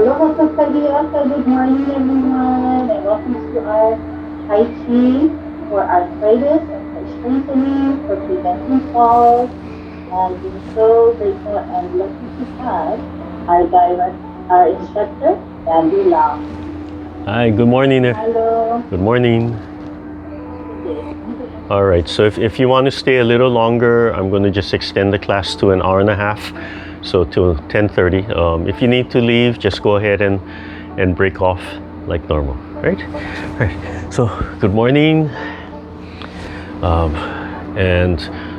Aloha kakaliaka, good morning everyone, and welcome to our Tai Chi for arthritis and for strengthening, for preventing falls, and we're so grateful and lucky to have our instructor, Dandy Lau. Hi, good morning. Hello. Good morning. All right, so if you want to stay a little longer, I'm going to just extend the class to an hour and a half. So till 10:30. If you need to leave, just go ahead and break off like normal, right? All right. So good morning. And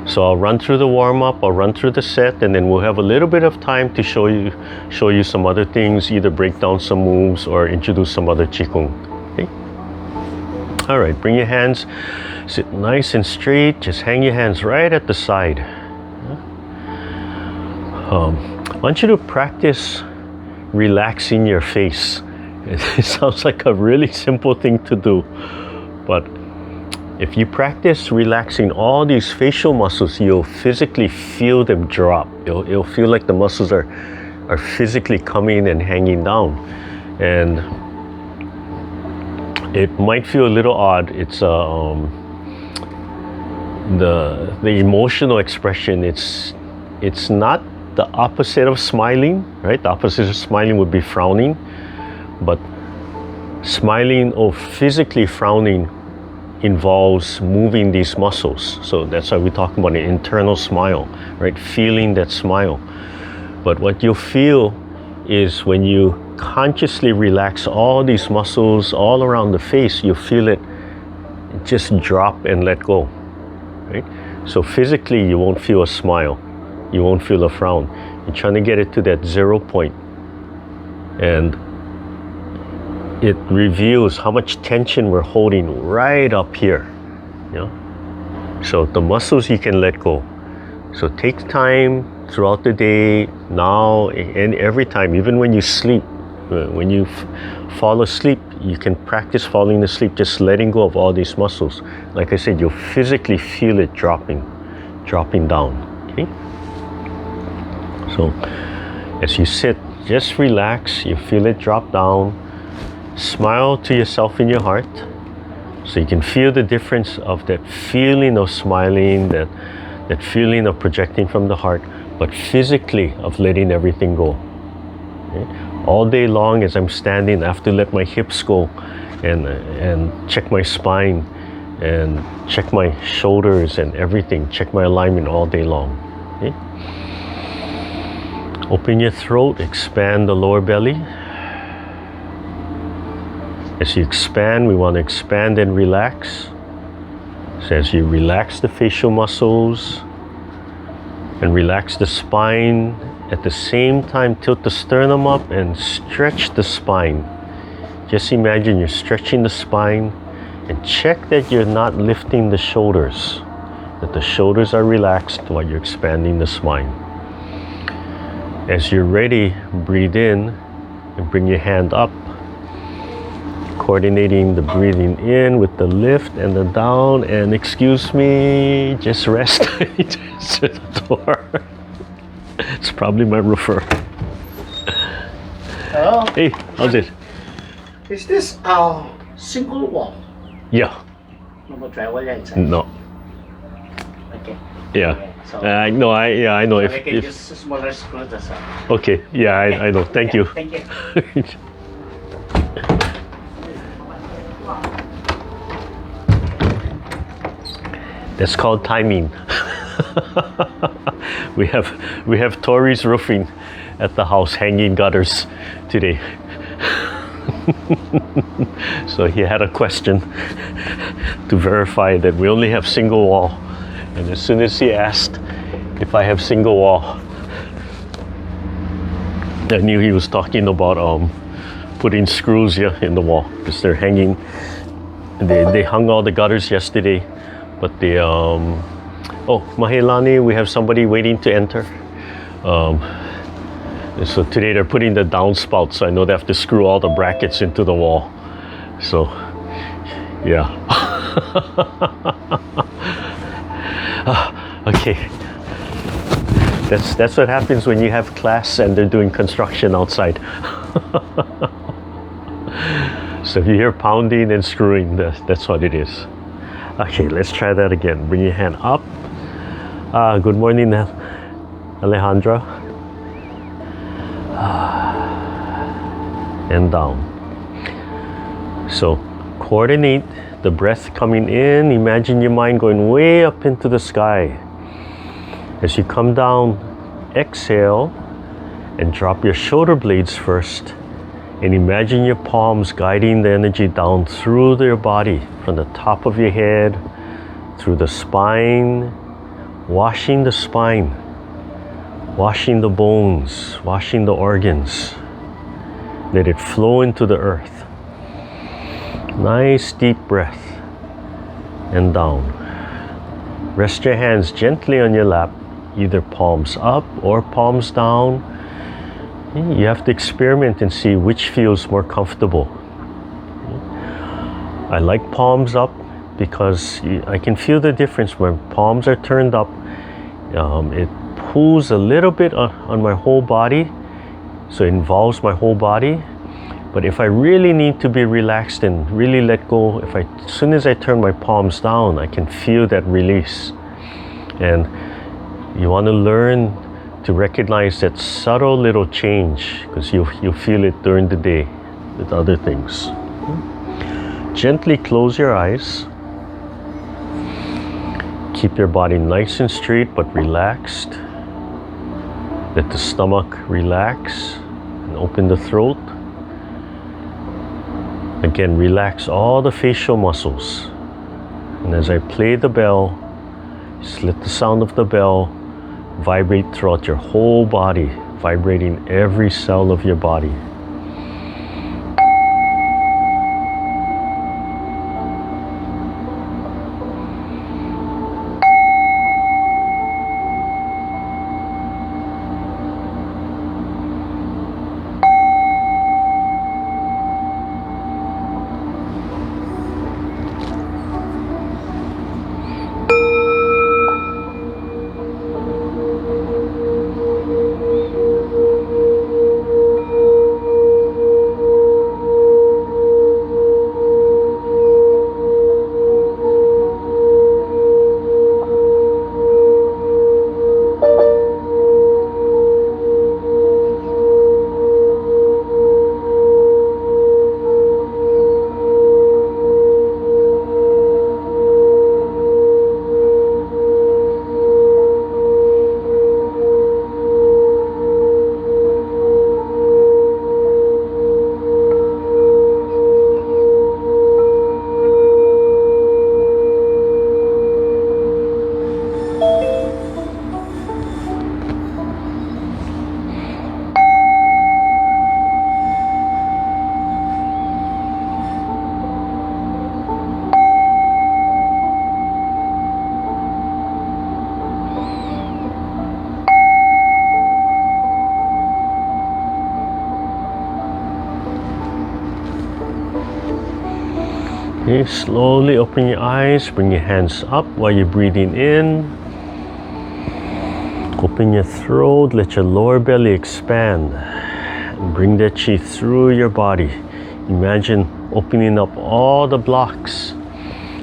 so I'll run through the warm up. I'll run through the set, and then we'll have a little bit of time to show you some other things, either break down some moves or introduce some other Qigong. Okay. All right. Bring your hands. Sit nice and straight. Just hang your hands right at the side. I want you to practice relaxing your face. It sounds like a really simple thing to do, but if you practice relaxing all these facial muscles, you'll physically feel them drop. You'll feel like the muscles are physically coming and hanging down, and it might feel a little odd. It's the emotional expression. It's not the opposite of smiling, right? The opposite of smiling would be frowning, but smiling or physically frowning involves moving these muscles. So that's why we talk about an internal smile, right? Feeling that smile. But what you'll feel is when you consciously relax all these muscles all around the face, you'll feel it just drop and let go, right? So physically you won't feel a smile. You won't feel a frown. You're trying to get it to that 0 point. And it reveals how much tension we're holding right up here. You know? So the muscles you can let go. So take time throughout the day, now and every time, even when you sleep. When you fall asleep, you can practice falling asleep, just letting go of all these muscles. Like I said, you'll physically feel it dropping down. Okay? So as you sit, just relax, you feel it drop down, smile to yourself in your heart, so you can feel the difference of that feeling of smiling, that feeling of projecting from the heart, but physically of letting everything go. Okay? All day long as I'm standing, I have to let my hips go and check my spine and check my shoulders and everything, check my alignment all day long. Okay? Open your throat, expand the lower belly. As you expand, we want to expand and relax. So as you relax the facial muscles and relax the spine, at the same time tilt the sternum up and stretch the spine. Just imagine you're stretching the spine and check that you're not lifting the shoulders, that the shoulders are relaxed while you're expanding the spine. As you're ready, breathe in and bring your hand up, coordinating the breathing in with the lift and the down. And excuse me, just rest. Just at the door. It's probably my roofer. Hello? Hey, how's it? Is this our single wall? Yeah. No travel inside? No. Okay. Yeah. So, I know. so we can use smaller screws as well. Okay. Yeah, I know. Thank you. Thank you. That's called timing. we have Tori's roofing at the house, hanging gutters today. So he had a question to verify that we only have single wall, and as soon as he asked if I have single wall, I knew he was talking about putting screws here in the wall, because they're hanging. They hung all the gutters yesterday, but they oh, Mahilani, we have somebody waiting to enter. So today they're putting the downspout, so I know they have to screw all the brackets into the wall. So, yeah. Okay. That's what happens when you have class and they're doing construction outside. So if you hear pounding and screwing, that's what it is. Okay, let's try that again. Bring your hand up. Good morning, Alejandra. And down. So coordinate the breath coming in. Imagine your mind going way up into the sky. As you come down, exhale and drop your shoulder blades first. And imagine your palms guiding the energy down through your body, from the top of your head, through the spine, washing the spine, washing the bones, washing the organs. Let it flow into the earth. Nice deep breath. And down. Rest your hands gently on your lap, either palms up or palms down. You have to experiment and see which feels more comfortable. I like palms up because I can feel the difference when palms are turned up. It pulls a little bit on my whole body, so it involves my whole body. But if I really need to be relaxed and really let go, as soon as I turn my palms down, I can feel that release. And you want to learn to recognize that subtle little change, because you'll feel it during the day with other things. Gently close your eyes. Keep your body nice and straight but relaxed. Let the stomach relax and open the throat. Again, relax all the facial muscles. And as I play the bell, just let the sound of the bell vibrate throughout your whole body, vibrating every cell of your body. Okay, slowly open your eyes, bring your hands up while you're breathing in. Open your throat, let your lower belly expand. And bring that chi through your body. Imagine opening up all the blocks,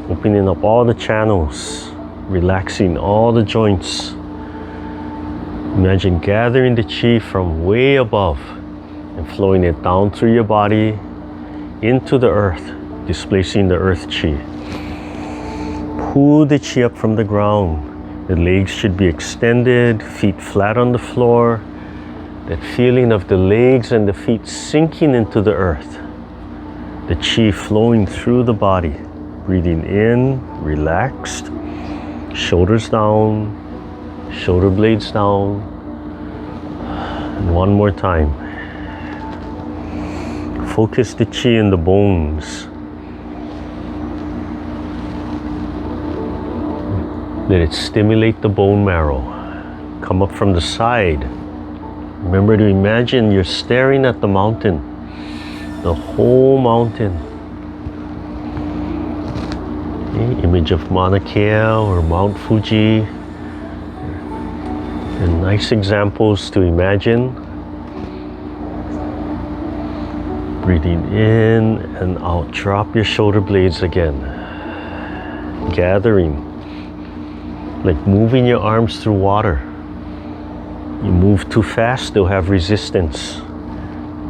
opening up all the channels, relaxing all the joints. Imagine gathering the chi from way above and flowing it down through your body into the earth, displacing the earth chi. Pull the chi up from the ground. The legs should be extended, feet flat on the floor. That feeling of the legs and the feet sinking into the earth. The chi flowing through the body. Breathing in, relaxed. Shoulders down, shoulder blades down. And one more time. Focus the chi in the bones. Let it stimulate the bone marrow. Come up from the side. Remember to imagine you're staring at the mountain, the whole mountain. Okay, image of Mauna Kea or Mount Fuji. And nice examples to imagine. Breathing in and out. Drop your shoulder blades again. Gathering, like moving your arms through water. You move too fast, they'll have resistance.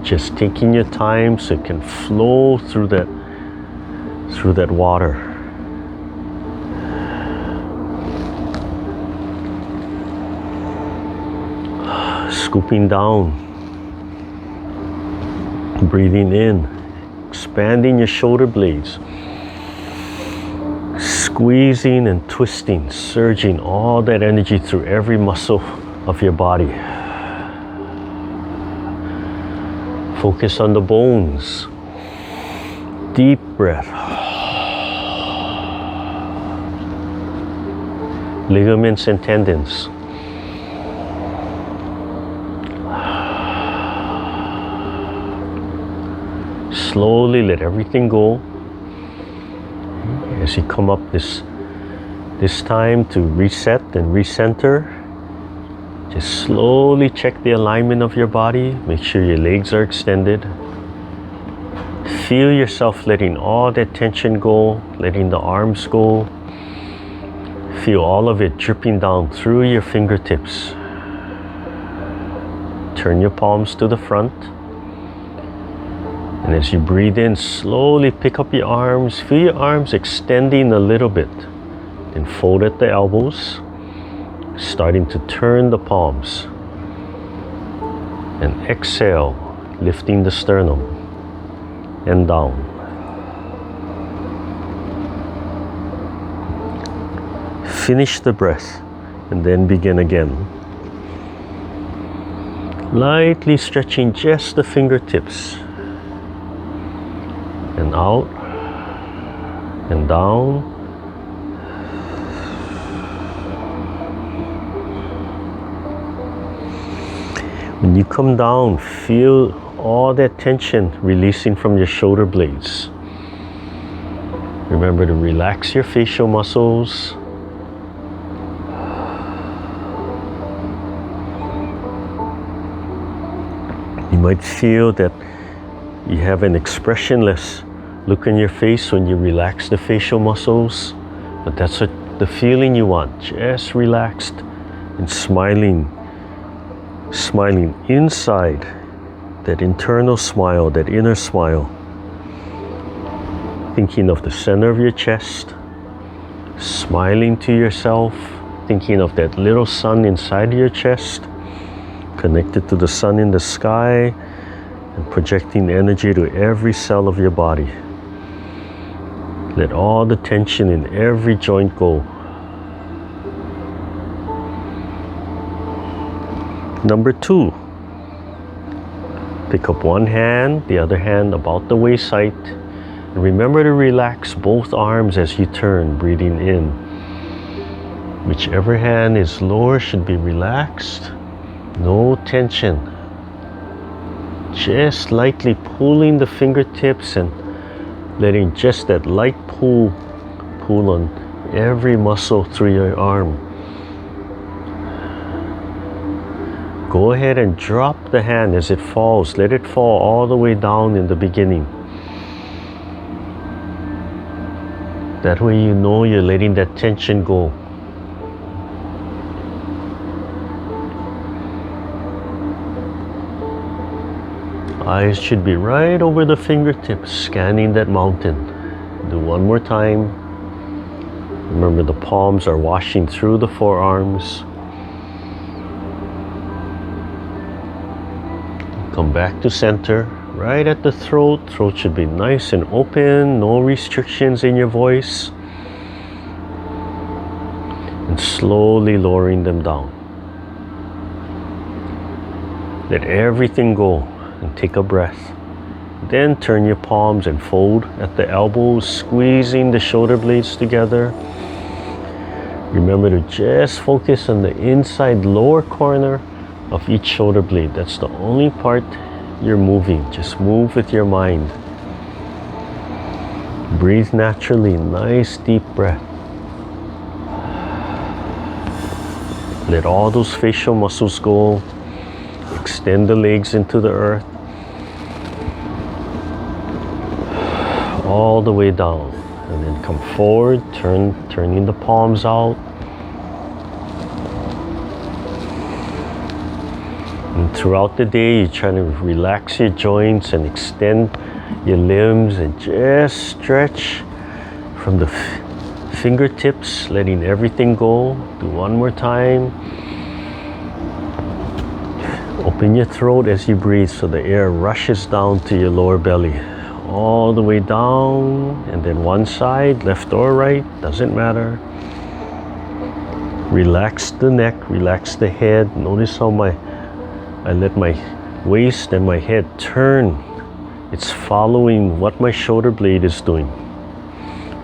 Just taking your time so it can flow through that water. Scooping down. Breathing in, expanding your shoulder blades, squeezing and twisting, surging all that energy through every muscle of your body. Focus on the bones. Deep breath. Ligaments and tendons. Slowly let everything go. As you come up this time to reset and recenter, just slowly check the alignment of your body. Make sure your legs are extended. Feel yourself letting all that tension go, letting the arms go. Feel all of it dripping down through your fingertips. Turn your palms to the front. And as you breathe in, slowly pick up your arms. Feel your arms extending a little bit. Then fold at the elbows. Starting to turn the palms. And exhale, lifting the sternum. And down. Finish the breath. And then begin again. Lightly stretching just the fingertips. And out, and down. When you come down, feel all that tension releasing from your shoulder blades. Remember to relax your facial muscles. You might feel that you have an expressionless look on your face when you relax the facial muscles, but that's the feeling you want. Just relaxed and smiling inside, that internal smile, that inner smile. Thinking of the center of your chest, smiling to yourself, thinking of that little sun inside your chest, connected to the sun in the sky, and projecting energy to every cell of your body. Let all the tension in every joint go. Number 2. Pick up one hand, the other hand about the waist height. And remember to relax both arms as you turn, breathing in. Whichever hand is lower should be relaxed. No tension. Just lightly pulling the fingertips and letting just that light pull on every muscle through your arm. Go ahead and drop the hand as it falls. Let it fall all the way down in the beginning. That way you know you're letting that tension go. Eyes should be right over the fingertips, scanning that mountain. Do one more time. Remember, the palms are washing through the forearms. Come back to center, right at the throat. Throat should be nice and open, no restrictions in your voice. And slowly lowering them down. Let everything go. And take a breath. Then turn your palms and fold at the elbows, squeezing the shoulder blades together. Remember to just focus on the inside lower corner of each shoulder blade. That's the only part you're moving. Just move with your mind. Breathe naturally, nice deep breath. Let all those facial muscles go. Extend the legs into the earth. all the way down, and then come forward, turning the palms out. And throughout the day, you try to relax your joints and extend your limbs and just stretch from the fingertips, letting everything go. Do one more time. Open your throat as you breathe so the air rushes down to your lower belly. All the way down, and then one side, left or right, doesn't matter. Relax the neck, relax the head. Notice how I let my waist and my head turn. It's following what my shoulder blade is doing.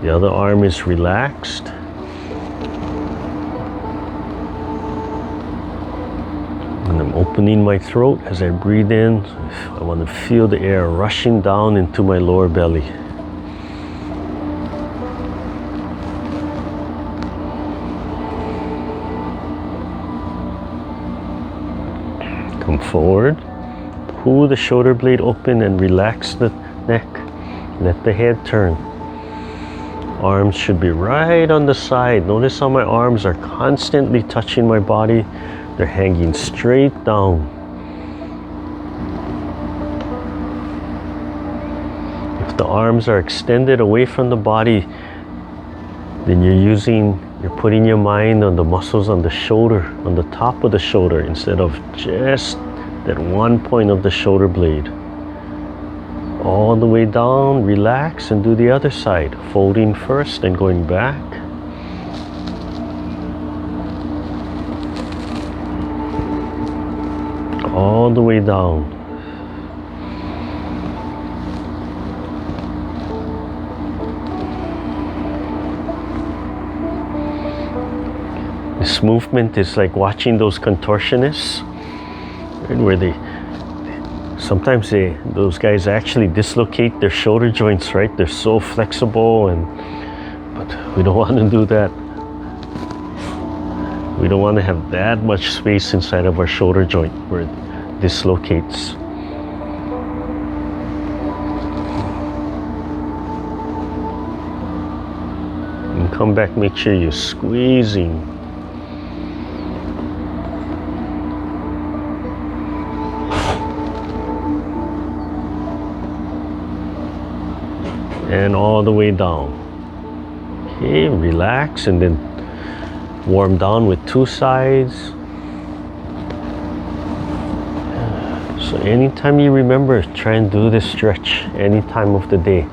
The other arm is relaxed. And I'm opening my throat as I breathe in. I want to feel the air rushing down into my lower belly. Come forward. Pull the shoulder blade open and relax the neck. Let the head turn. Arms should be right on the side. Notice how my arms are constantly touching my body. They're hanging straight down. If the arms are extended away from the body, then you're putting your mind on the muscles on the shoulder, on the top of the shoulder, instead of just that one point of the shoulder blade. All the way down, relax, and do the other side. Folding first and going back. All the way down. This movement is like watching those contortionists, right, where sometimes those guys actually dislocate their shoulder joints, right? They're so flexible, but we don't want to do that. We don't want to have that much space inside of our shoulder joint where it dislocates. And come back, make sure you're squeezing. And all the way down. Okay, relax and then warm down with two sides. So anytime you remember, try and do this stretch any time of the day.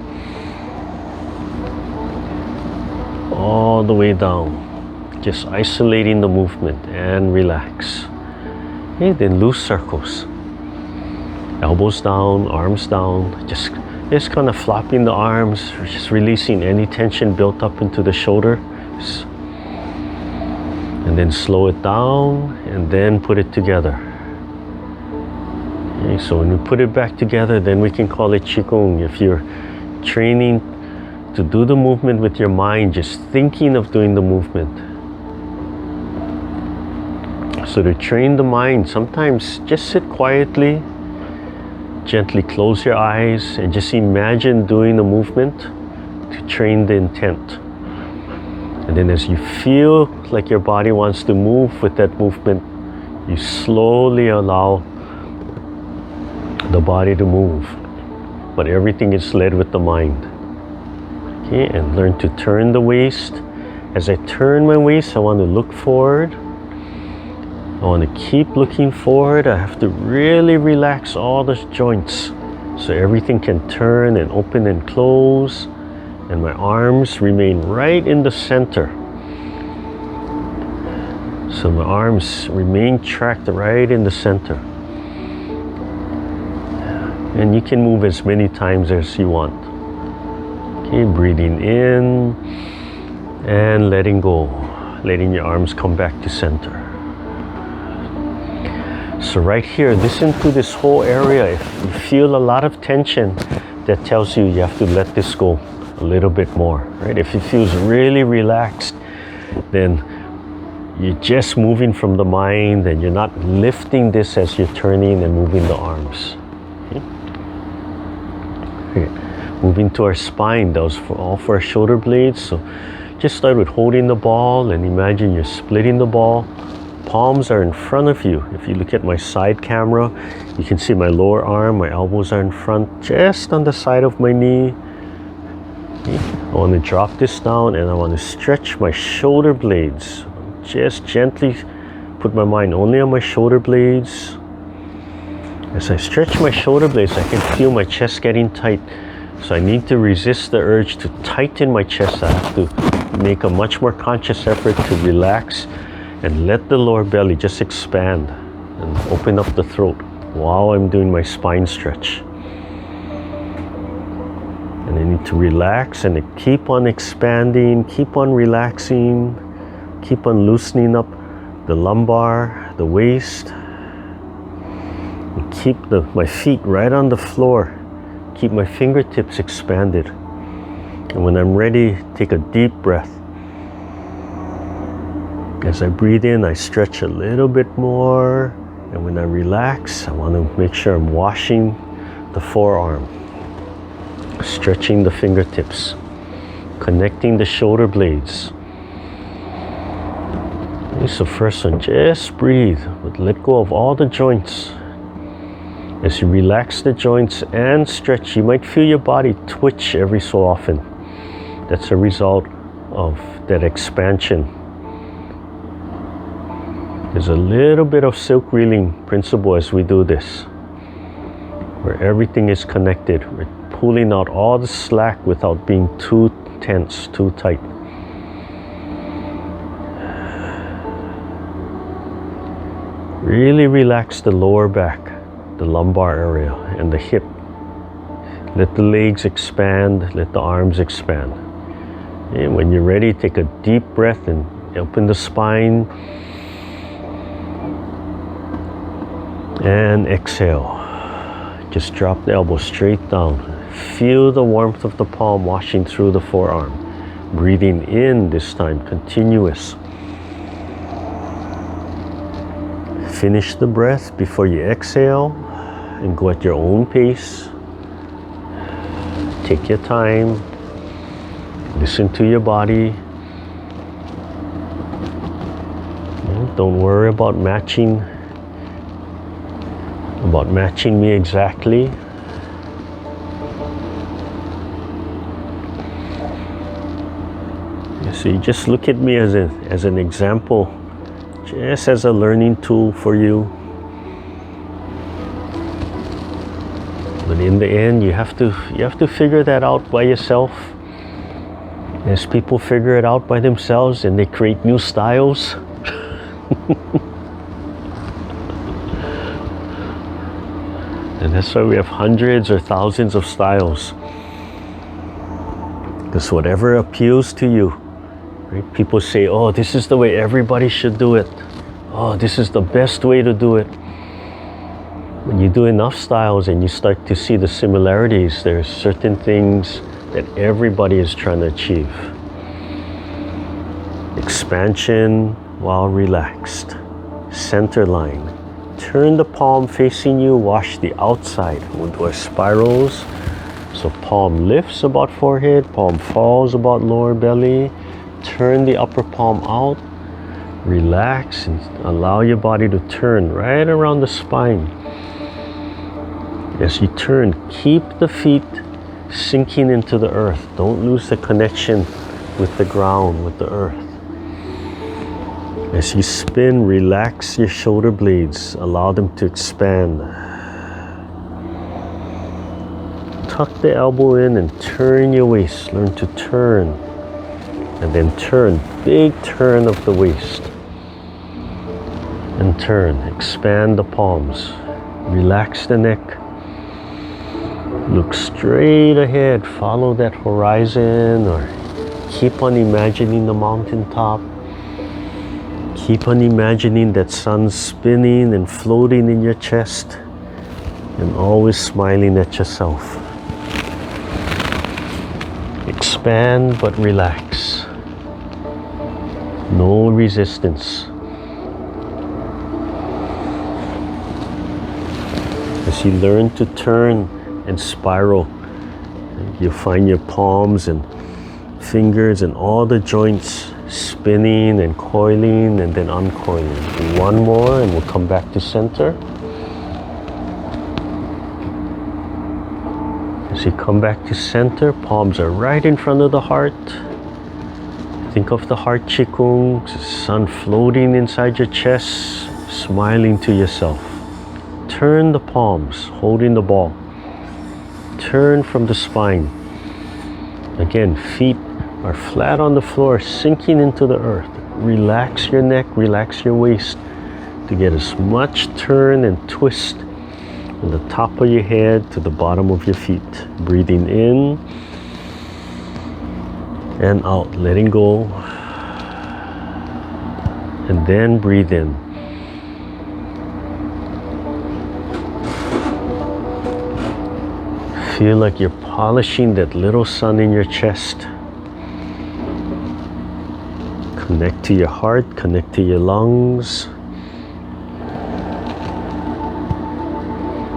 All the way down. Just isolating the movement and relax. Okay, then loose circles. Elbows down, arms down. Just kind of flopping the arms, just releasing any tension built up into the shoulder. And then slow it down and then put it together. Okay, so when we put it back together, then we can call it Qigong. If you're training to do the movement with your mind, just thinking of doing the movement. So to train the mind, sometimes just sit quietly, gently close your eyes and just imagine doing the movement to train the intent. And then as you feel like your body wants to move with that movement, you slowly allow the body to move. But everything is led with the mind. Okay, and learn to turn the waist. As I turn my waist, I want to look forward. I want to keep looking forward. I have to really relax all the joints so everything can turn and open and close, and my arms remain right in the center. So my arms remain tracked right in the center. And you can move as many times as you want. Okay, breathing in and letting go, letting your arms come back to center. So right here, listen to this whole area. If you feel a lot of tension, that tells you you have to let this go a little bit more, right? If it feels really relaxed, then you're just moving from the mind and you're not lifting this as you're turning and moving the arms. Okay. Moving to our spine, that was all for our shoulder blades. So just start with holding the ball and imagine you're splitting the ball. Palms are in front of you. If you look at my side camera, you can see my lower arm, my elbows are in front, just on the side of my knee. I want to drop this down and I want to stretch my shoulder blades. Just gently put my mind only on my shoulder blades. As I stretch my shoulder blades, I can feel my chest getting tight. So I need to resist the urge to tighten my chest. I have to make a much more conscious effort to relax and let the lower belly just expand and open up the throat while I'm doing my spine stretch. And I need to relax and keep on expanding, keep on relaxing, keep on loosening up the lumbar, the waist, and keep my feet right on the floor. Keep my fingertips expanded. And when I'm ready, take a deep breath. As I breathe in, I stretch a little bit more. And when I relax, I want to make sure I'm washing the forearm. Stretching the fingertips, connecting the shoulder blades. Okay, so first one, just breathe, but let go of all the joints. As you relax the joints and stretch, you might feel your body twitch every so often. That's a result of that expansion. There's a little bit of silk reeling principle as we do this, where everything is connected. We're pulling out all the slack without being too tense, too tight. Really relax the lower back, the lumbar area, and the hip. Let the legs expand, let the arms expand. And when you're ready, take a deep breath and open the spine. And exhale. Just drop the elbow straight down. Feel the warmth of the palm washing through the forearm. Breathing in this time, continuous. Finish the breath before you exhale and go at your own pace. Take your time. Listen to your body. Don't worry about matching me exactly. So you just look at me as an example, just as a learning tool for you. But in the end, you have to figure that out by yourself. As people figure it out by themselves and they create new styles. And that's why we have hundreds or thousands of styles. Because whatever appeals to you, right? People say, oh, this is the way everybody should do it. Oh, this is the best way to do it. When you do enough styles and you start to see the similarities, there's certain things that everybody is trying to achieve. Expansion while relaxed. Center line. Turn the palm facing you, wash the outside. We'll do our spirals. So palm lifts about forehead, palm falls about lower belly. Turn the upper palm out. Relax and allow your body to turn right around the spine. As you turn, keep the feet sinking into the earth. Don't lose the connection with the ground, with the earth. As you spin, relax your shoulder blades. Allow them to expand. Tuck the elbow in and turn your waist. Learn to turn. And then turn. Big turn of the waist. And turn. Expand the palms. Relax the neck. Look straight ahead. Follow that horizon or keep on imagining the mountaintop. Keep on imagining that sun spinning and floating in your chest and always smiling at yourself. Expand but relax. No resistance. As you learn to turn and spiral, you find your palms and fingers and all the joints spinning and coiling and then uncoiling. One more and we'll come back to center. As you come back to center, palms are right in front of the heart. Think of the heart Qigong, sun floating inside your chest, smiling to yourself. Turn the palms, holding the ball. Turn from the spine. Again, feet are flat on the floor, sinking into the earth. Relax your neck, relax your waist to get as much turn and twist from the top of your head to the bottom of your feet. Breathing in and out, letting go. And then breathe in. Feel like you're polishing that little sun in your chest. Connect to your heart, connect to your lungs.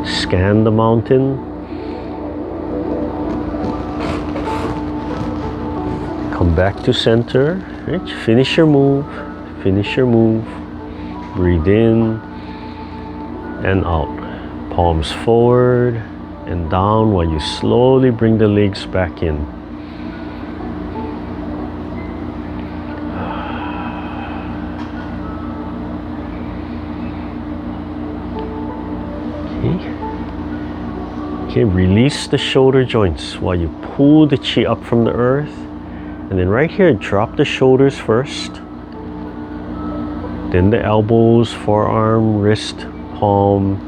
Scan the mountain. Come back to center. Right? Finish your move. Finish your move. Breathe in and out. Palms forward and down while you slowly bring the legs back in. Okay, release the shoulder joints while you pull the chi up from the earth. And then right here, drop the shoulders first. Then the elbows, forearm, wrist, palm,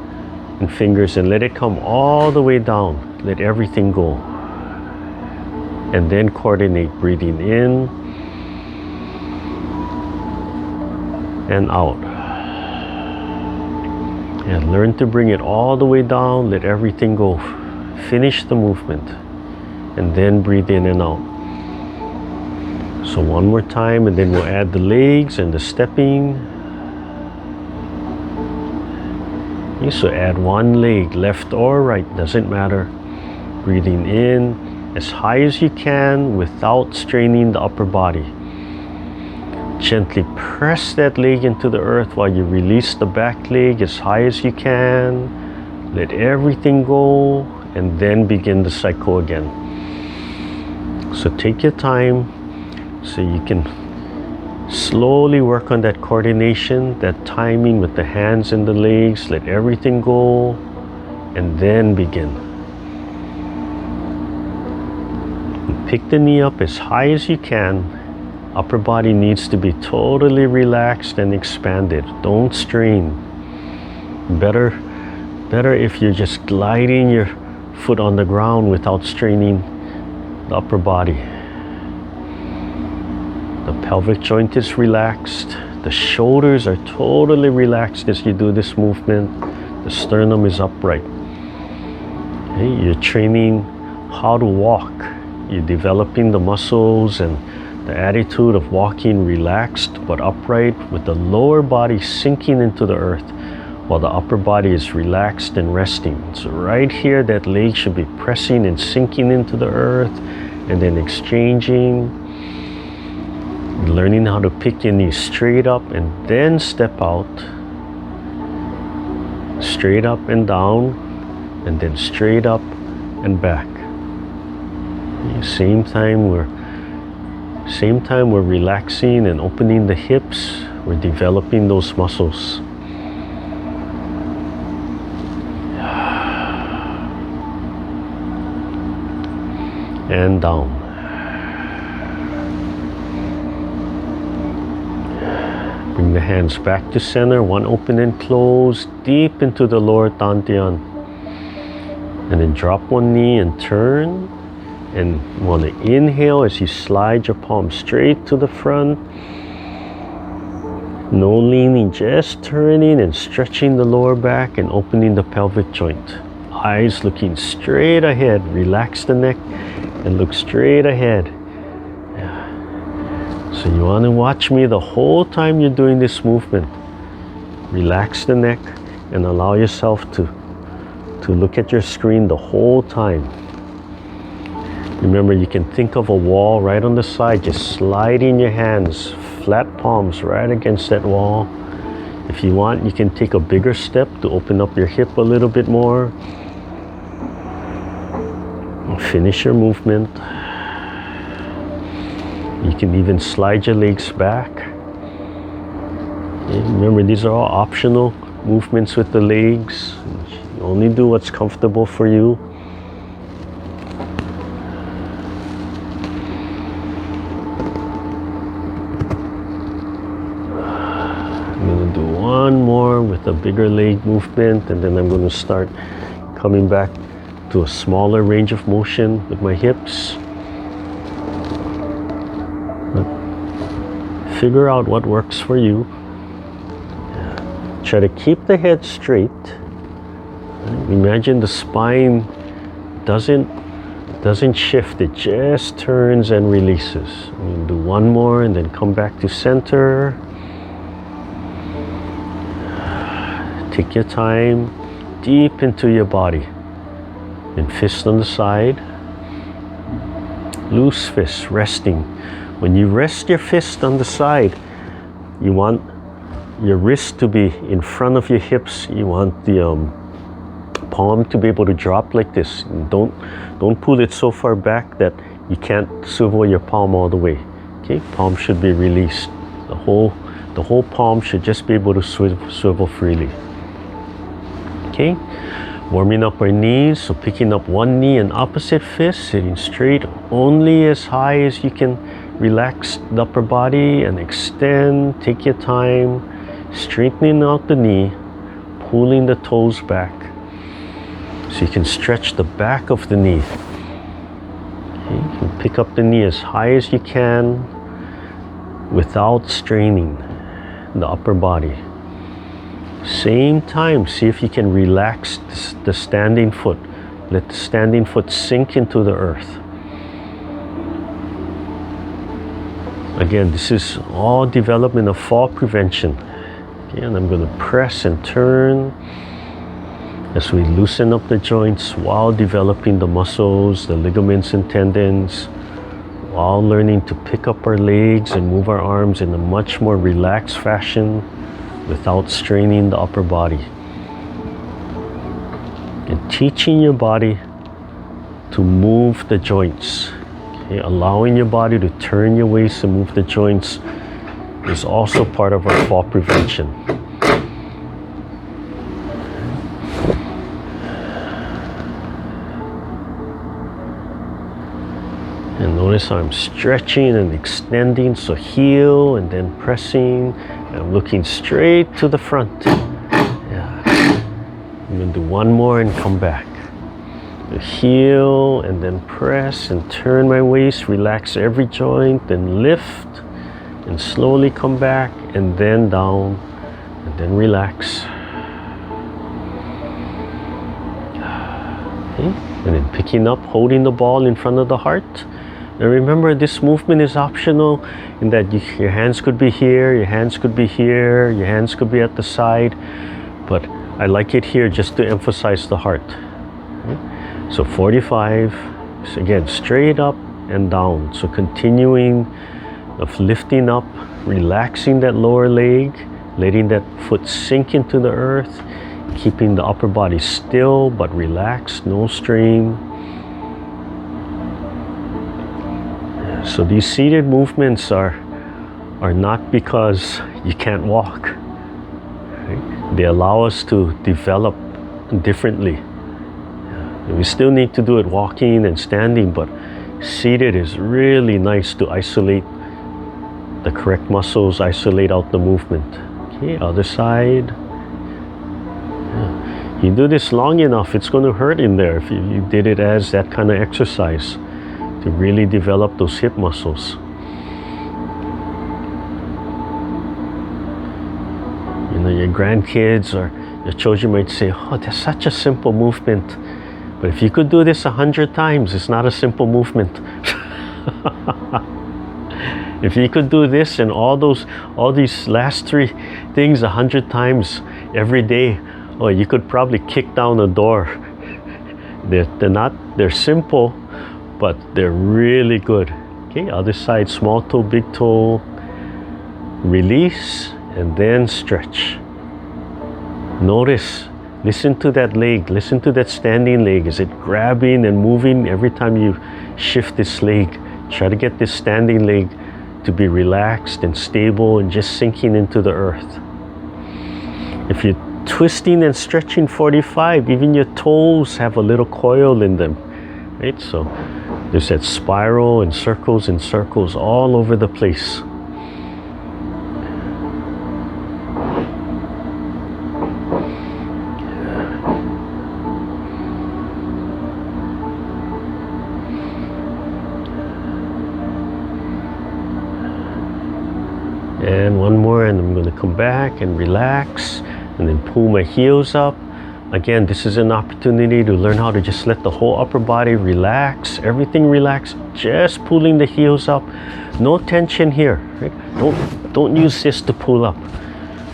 and fingers, and let it come all the way down. Let everything go. And then coordinate, breathing in and out. And learn to bring it all the way down, let everything go. Finish the movement and then breathe in and out. So one more time and then we'll add the legs and the stepping. Okay, so add one leg, left or right, doesn't matter. Breathing in as high as you can without straining the upper body. Gently press that leg into the earth while you release the back leg as high as you can. Let everything go and then begin the cycle again. So take your time so you can slowly work on that coordination, that timing with the hands and the legs. Let everything go and then begin. And pick the knee up as high as you can. Upper body needs to be totally relaxed and expanded. Don't strain. Better if you're just gliding your foot on the ground without straining the upper body. The pelvic joint is relaxed. The shoulders are totally relaxed as you do this movement. The sternum is upright. Okay, you're training how to walk. You're developing the muscles and the attitude of walking relaxed but upright with the lower body sinking into the earth while the upper body is relaxed and resting. So right here, that leg should be pressing and sinking into the earth and then exchanging. Learning how to pick your knees straight up and then step out. Straight up and down and then straight up and back. Same time we're relaxing and opening the hips, we're developing those muscles. And down. Bring the hands back to center, one open and close, deep into the lower dantian. And then drop one knee and turn. And you want to inhale as you slide your palm straight to the front. No leaning, just turning and stretching the lower back and opening the pelvic joint. Eyes looking straight ahead. Relax the neck and look straight ahead. So you want to watch me the whole time you're doing this movement. Relax the neck and allow yourself to look at your screen the whole time. Remember, you can think of a wall right on the side. Just sliding your hands, flat palms right against that wall. If you want, you can take a bigger step to open up your hip a little bit more. Finish your movement. You can even slide your legs back. Okay, remember, these are all optional movements with the legs. You only do what's comfortable for you. I'm going to do one more with a bigger leg movement, and then I'm going to start coming back to a smaller range of motion with my hips. Figure out what works for you. Try to keep the head straight. Imagine the spine doesn't shift, it just turns and releases. We'll do one more and then come back to center. Take your time deep into your body. And fist on the side. Loose fist, resting. When you rest your fist on the side, you want your wrist to be in front of your hips. You want the palm to be able to drop like this. Don't pull it so far back that you can't swivel your palm all the way. Okay, palm should be released. The whole palm should just be able to swivel freely. Okay, warming up our knees. So picking up one knee and opposite fist, sitting straight, only as high as you can. Relax the upper body and extend. Take your time, straightening out the knee, pulling the toes back so you can stretch the back of the knee. Okay, you can pick up the knee as high as you can without straining the upper body. Same time, see if you can relax the standing foot. Let the standing foot sink into the earth. Again, this is all development of fall prevention. Okay, and I'm going to press and turn as we loosen up the joints while developing the muscles, the ligaments and tendons, while learning to pick up our legs and move our arms in a much more relaxed fashion without straining the upper body. And teaching your body to move the joints. Okay, allowing your body to turn your waist and move the joints is also part of our fall prevention. And notice how I'm stretching and extending, so heel and then pressing. And I'm looking straight to the front. Yeah. I'm going to do one more and come back. Heel and then press and turn my waist, relax every joint, then lift and slowly come back and then down and then relax. Okay. And then picking up, holding the ball in front of the heart. And remember, this movement is optional in that your hands could be here, your hands could be here, your hands could be at the side, but I like it here just to emphasize the heart. Okay. So 45, so again, straight up and down. So continuing of lifting up, relaxing that lower leg, letting that foot sink into the earth, keeping the upper body still but relaxed, no strain. So these seated movements are not because you can't walk. Right? They allow us to develop differently. We still need to do it walking and standing, but seated is really nice to isolate the correct muscles, isolate out the movement. Okay, other side. Yeah. You do this long enough, it's going to hurt in there if you did it as that kind of exercise to really develop those hip muscles. You know, your grandkids or your children might say, oh, that's such a simple movement. But if you could do this 100 times, it's not a simple movement. If you could do this and all these last three things 100 times every day, oh, you could probably kick down a door. They're simple, but they're really good. Okay, other side, small toe, big toe, release, and then stretch. Notice, listen to that leg, listen to that standing leg. Is it grabbing and moving every time you shift this leg? Try to get this standing leg to be relaxed and stable and just sinking into the earth. If you're twisting and stretching 45, even your toes have a little coil in them, right? So there's that spiral and circles all over the place. And one more, and I'm going to come back and relax and then pull my heels up. Again, this is an opportunity to learn how to just let the whole upper body relax, everything relax, just pulling the heels up. No tension here, right? Don't use this to pull up.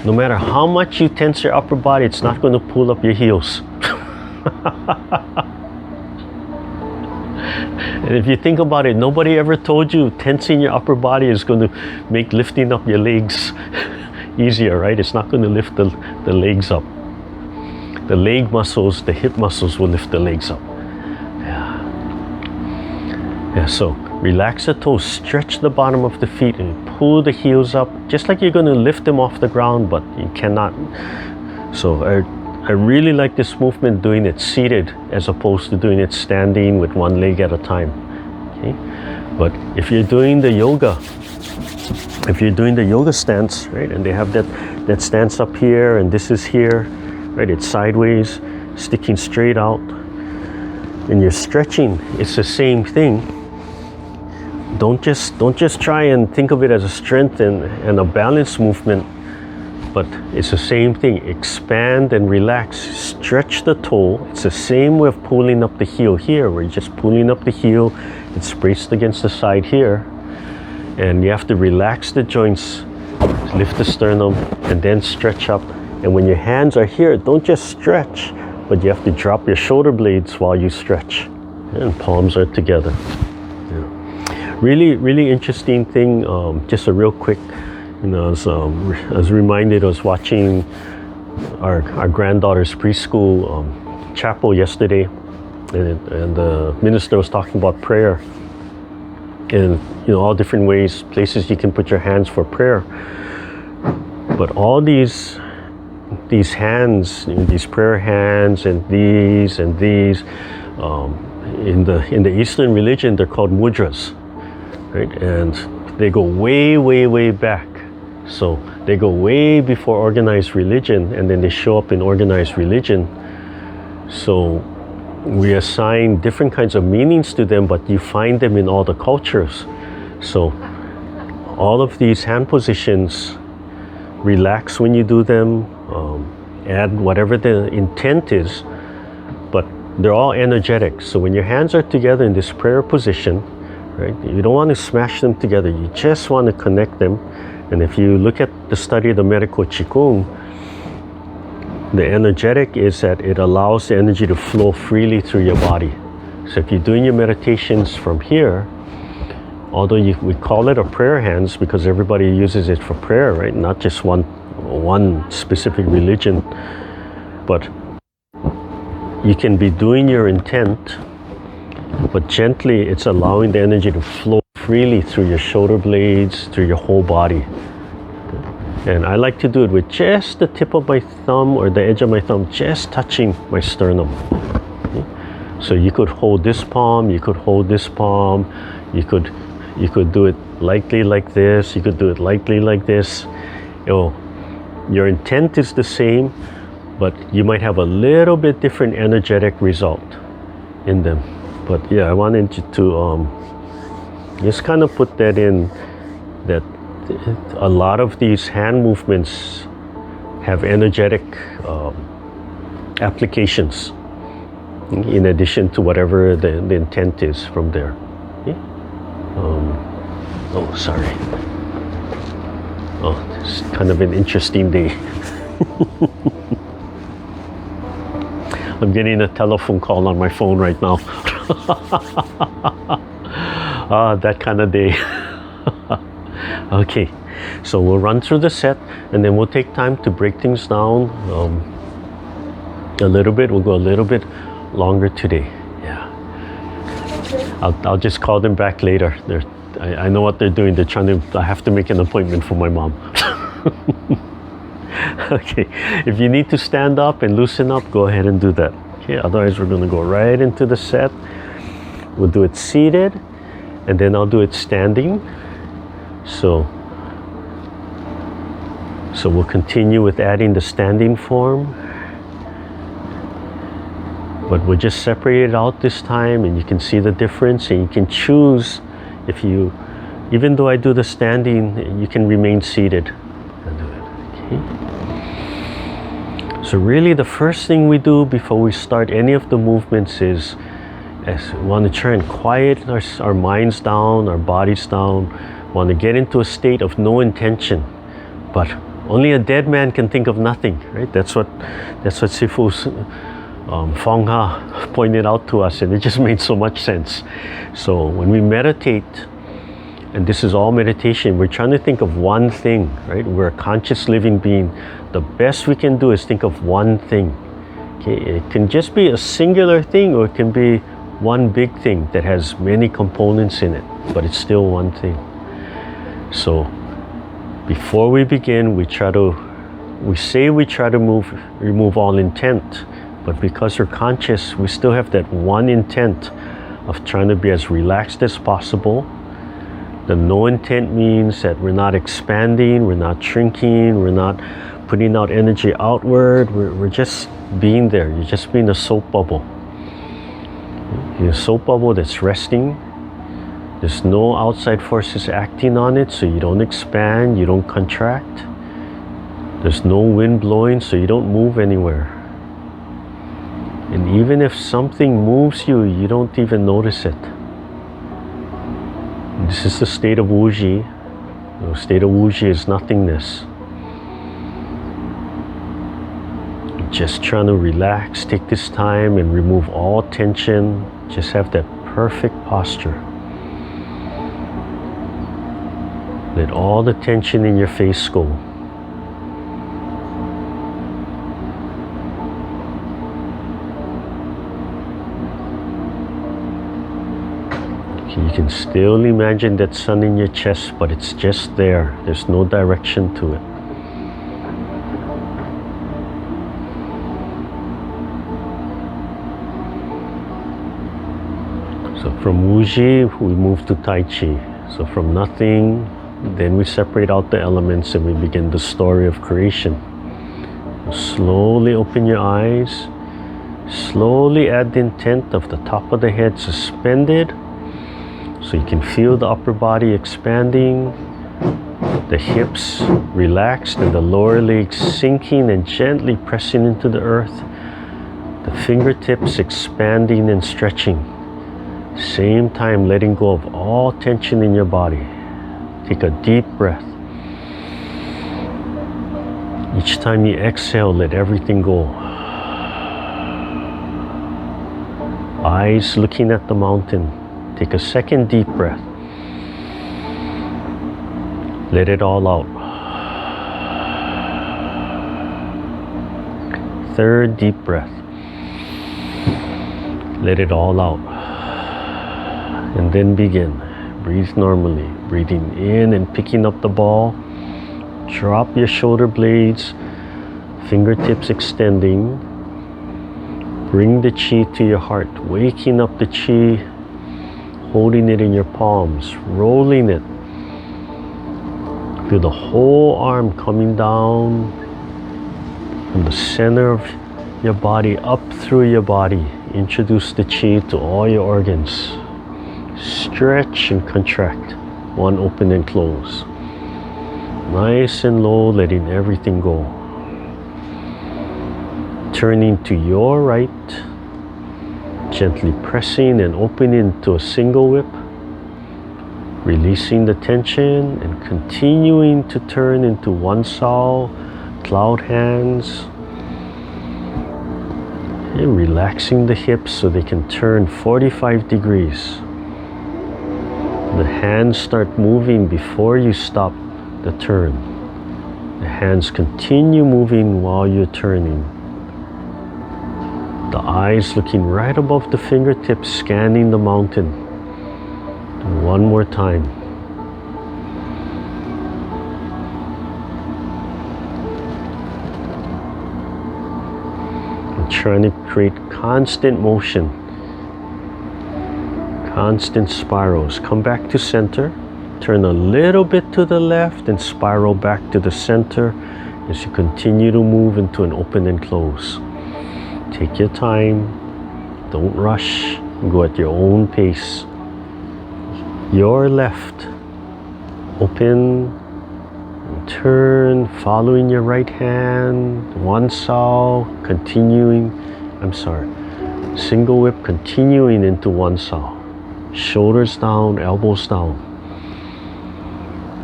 No matter how much you tense your upper body, it's not going to pull up your heels. And if you think about it, nobody ever told you tensing your upper body is going to make lifting up your legs easier, right? It's not going to lift the legs up. The leg muscles, the hip muscles will lift the legs up. Yeah, so relax the toes, stretch the bottom of the feet and pull the heels up, just like you're going to lift them off the ground, but you cannot. So I really like this movement doing it seated as opposed to doing it standing with one leg at a time. Okay? But if you're doing the yoga, stance, right, and they have that stance up here and this is here, right, it's sideways, sticking straight out, and you're stretching, it's the same thing. Don't just try and think of it as a strength and a balance movement, but it's the same thing. Expand and relax, stretch the toe. It's the same way of pulling up the heel here, where you're just pulling up the heel, it's braced against the side here, and you have to relax the joints, lift the sternum, and then stretch up. And when your hands are here, don't just stretch, but you have to drop your shoulder blades while you stretch, and palms are together. Yeah. Really interesting thing. Just a real quick, I was reminded, I was watching our granddaughter's preschool chapel yesterday, and the minister was talking about prayer, and all different ways, places you can put your hands for prayer. But all these hands, these prayer hands, and these, in the Eastern religion, they're called mudras, right? And they go way back. So they go way before organized religion, and then they show up in organized religion. So we assign different kinds of meanings to them, but you find them in all the cultures. So all of these hand positions, relax when you do them, add whatever the intent is, but they're all energetic. So when your hands are together in this prayer position, right, you don't want to smash them together, you just want to connect them. And if you look at the study of the medical Qigong, the energetic is that it allows the energy to flow freely through your body. So if you're doing your meditations from here, although we call it a prayer hands because everybody uses it for prayer, right? Not just one specific religion, but you can be doing your intent, but gently it's allowing the energy to flow freely through your shoulder blades, through your whole body. And I like to do it with just the tip of my thumb or the edge of my thumb just touching my sternum. Okay? So you could hold this palm, you could hold this palm, you could do it lightly like this, you could do it lightly like this. Your intent is the same, but you might have a little bit different energetic result in them. But yeah, I wanted you to just kind of put that in, that a lot of these hand movements have energetic applications in addition to whatever the intent is from there. Okay? Sorry. It's kind of an interesting day. I'm getting a telephone call on my phone right now. That kind of day. Okay, so we'll run through the set and then we'll take time to break things down a little bit. We'll go a little bit longer today. Yeah, I'll just call them back later. I know what they're doing. They're trying to, I have to make an appointment for my mom. Okay, if you need to stand up and loosen up, go ahead and do that. Okay, otherwise we're going to go right into the set. We'll do it seated and then I'll do it standing. So we'll continue with adding the standing form, but we'll just separate it out this time and you can see the difference and you can choose if you, even though I do the standing, you can remain seated. Okay. So really the first thing we do before we start any of the movements is we want to try and quiet our minds down, our bodies down. We want to get into a state of no intention. But only a dead man can think of nothing, right? That's what Sifu Fong Ha pointed out to us, and it just made so much sense. So when we meditate, and this is all meditation, we're trying to think of one thing, right? We're a conscious living being. The best we can do is think of one thing. Okay, it can just be a singular thing, or it can be one big thing that has many components in it, but it's still one thing. So before we begin, we try to remove all intent, but because we're conscious, we still have that one intent of trying to be as relaxed as possible. The no intent means that we're not expanding, we're not shrinking, we're not putting out energy outward, we're just being there. You're just being a soap bubble. You're a soap bubble that's resting. There's no outside forces acting on it, so you don't expand, you don't contract. There's no wind blowing, so you don't move anywhere. And even if something moves you, you don't even notice it. This is the state of Wuji. The state of Wuji is nothingness. Just trying to relax, take this time and remove all tension. Just have that perfect posture. Let all the tension in your face go. Okay, you can still imagine that sun in your chest, but it's just there. There's no direction to it. So from Wuji, we move to Tai Chi. So from nothing, then we separate out the elements and we begin the story of creation. Slowly open your eyes. Slowly add the intent of the top of the head suspended. So you can feel the upper body expanding, the hips relaxed and the lower legs sinking and gently pressing into the earth. The fingertips expanding and stretching. Same time letting go of all tension in your body. Take a deep breath. Each time you exhale, let everything go. Eyes looking at the mountain. Take a second deep breath. Let it all out. Third deep breath. Let it all out. And then begin. Breathe normally. Breathing in and picking up the ball. Drop your shoulder blades. Fingertips extending. Bring the chi to your heart. Waking up the chi. Holding it in your palms. Rolling it. Feel the whole arm coming down from the center of your body up through your body. Introduce the chi to all your organs. Stretch and contract. One open and close. Nice and low, letting everything go. Turning to your right. Gently pressing and opening to a single whip. Releasing the tension and continuing to turn into Wan Sau, cloud hands. And relaxing the hips so they can turn 45 degrees. The hands start moving before you stop the turn. The hands continue moving while you're turning. The eyes looking right above the fingertips, scanning the mountain. One more time. And trying to create constant motion. Constant spirals. Come back to center. Turn a little bit to the left and spiral back to the center as you continue to move into an open and close. Take your time. Don't rush. Go at your own pace. Your left. Open and turn, following your right hand. Wan Sau, continuing. Single whip, continuing into Wan Sau. Shoulders down, elbows down.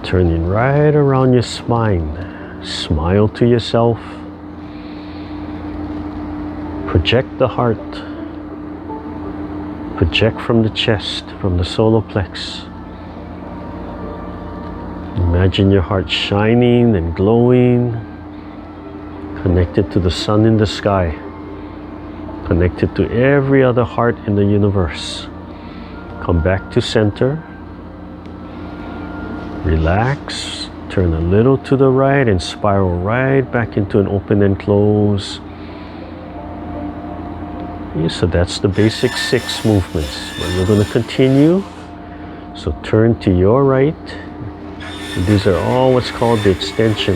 Turning right around your spine. Smile to yourself. Project the heart. Project from the chest, from the solar plex. Imagine your heart shining and glowing, connected to the sun in the sky, connected to every other heart in the universe. Come back to center. Relax. Turn a little to the right and spiral right back into an open and close. Yeah, so that's the basic 6 movements. But we're going to continue. So turn to your right. These are all what's called the extension.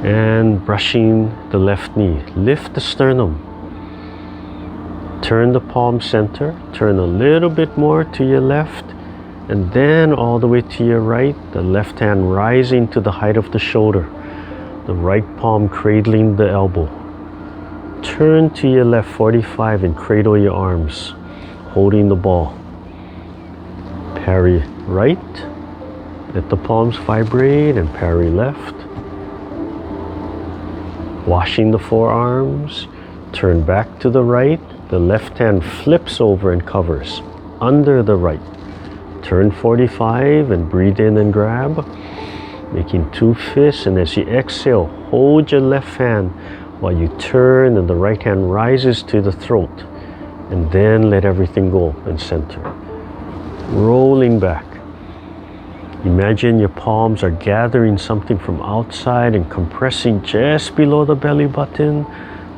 And brushing the left knee. Lift the sternum. Turn the palm center. Turn a little bit more to your left. And then all the way to your right. The left hand rising to the height of the shoulder. The right palm cradling the elbow. Turn to your left 45 and cradle your arms, holding the ball. Parry right. Let the palms vibrate and parry left. Washing the forearms. Turn back to the right. The left hand flips over and covers under the right. Turn 45 and breathe in and grab. Making 2 fists, and as you exhale, hold your left hand while you turn and the right hand rises to the throat. And then let everything go and center. Rolling back. Imagine your palms are gathering something from outside and compressing just below the belly button.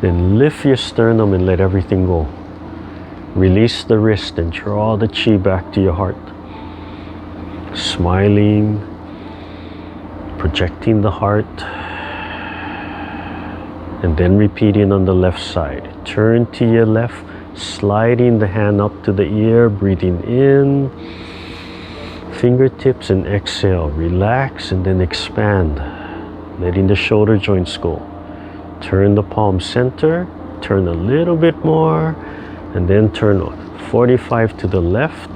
Then lift your sternum and let everything go. Release the wrist and draw the chi back to your heart. Smiling, projecting the heart. And then repeating on the left side. Turn to your left, sliding the hand up to the ear, breathing in. Fingertips and exhale. Relax and then expand, letting the shoulder joints go. Turn the palm center, turn a little bit more, and then turn 45 to the left.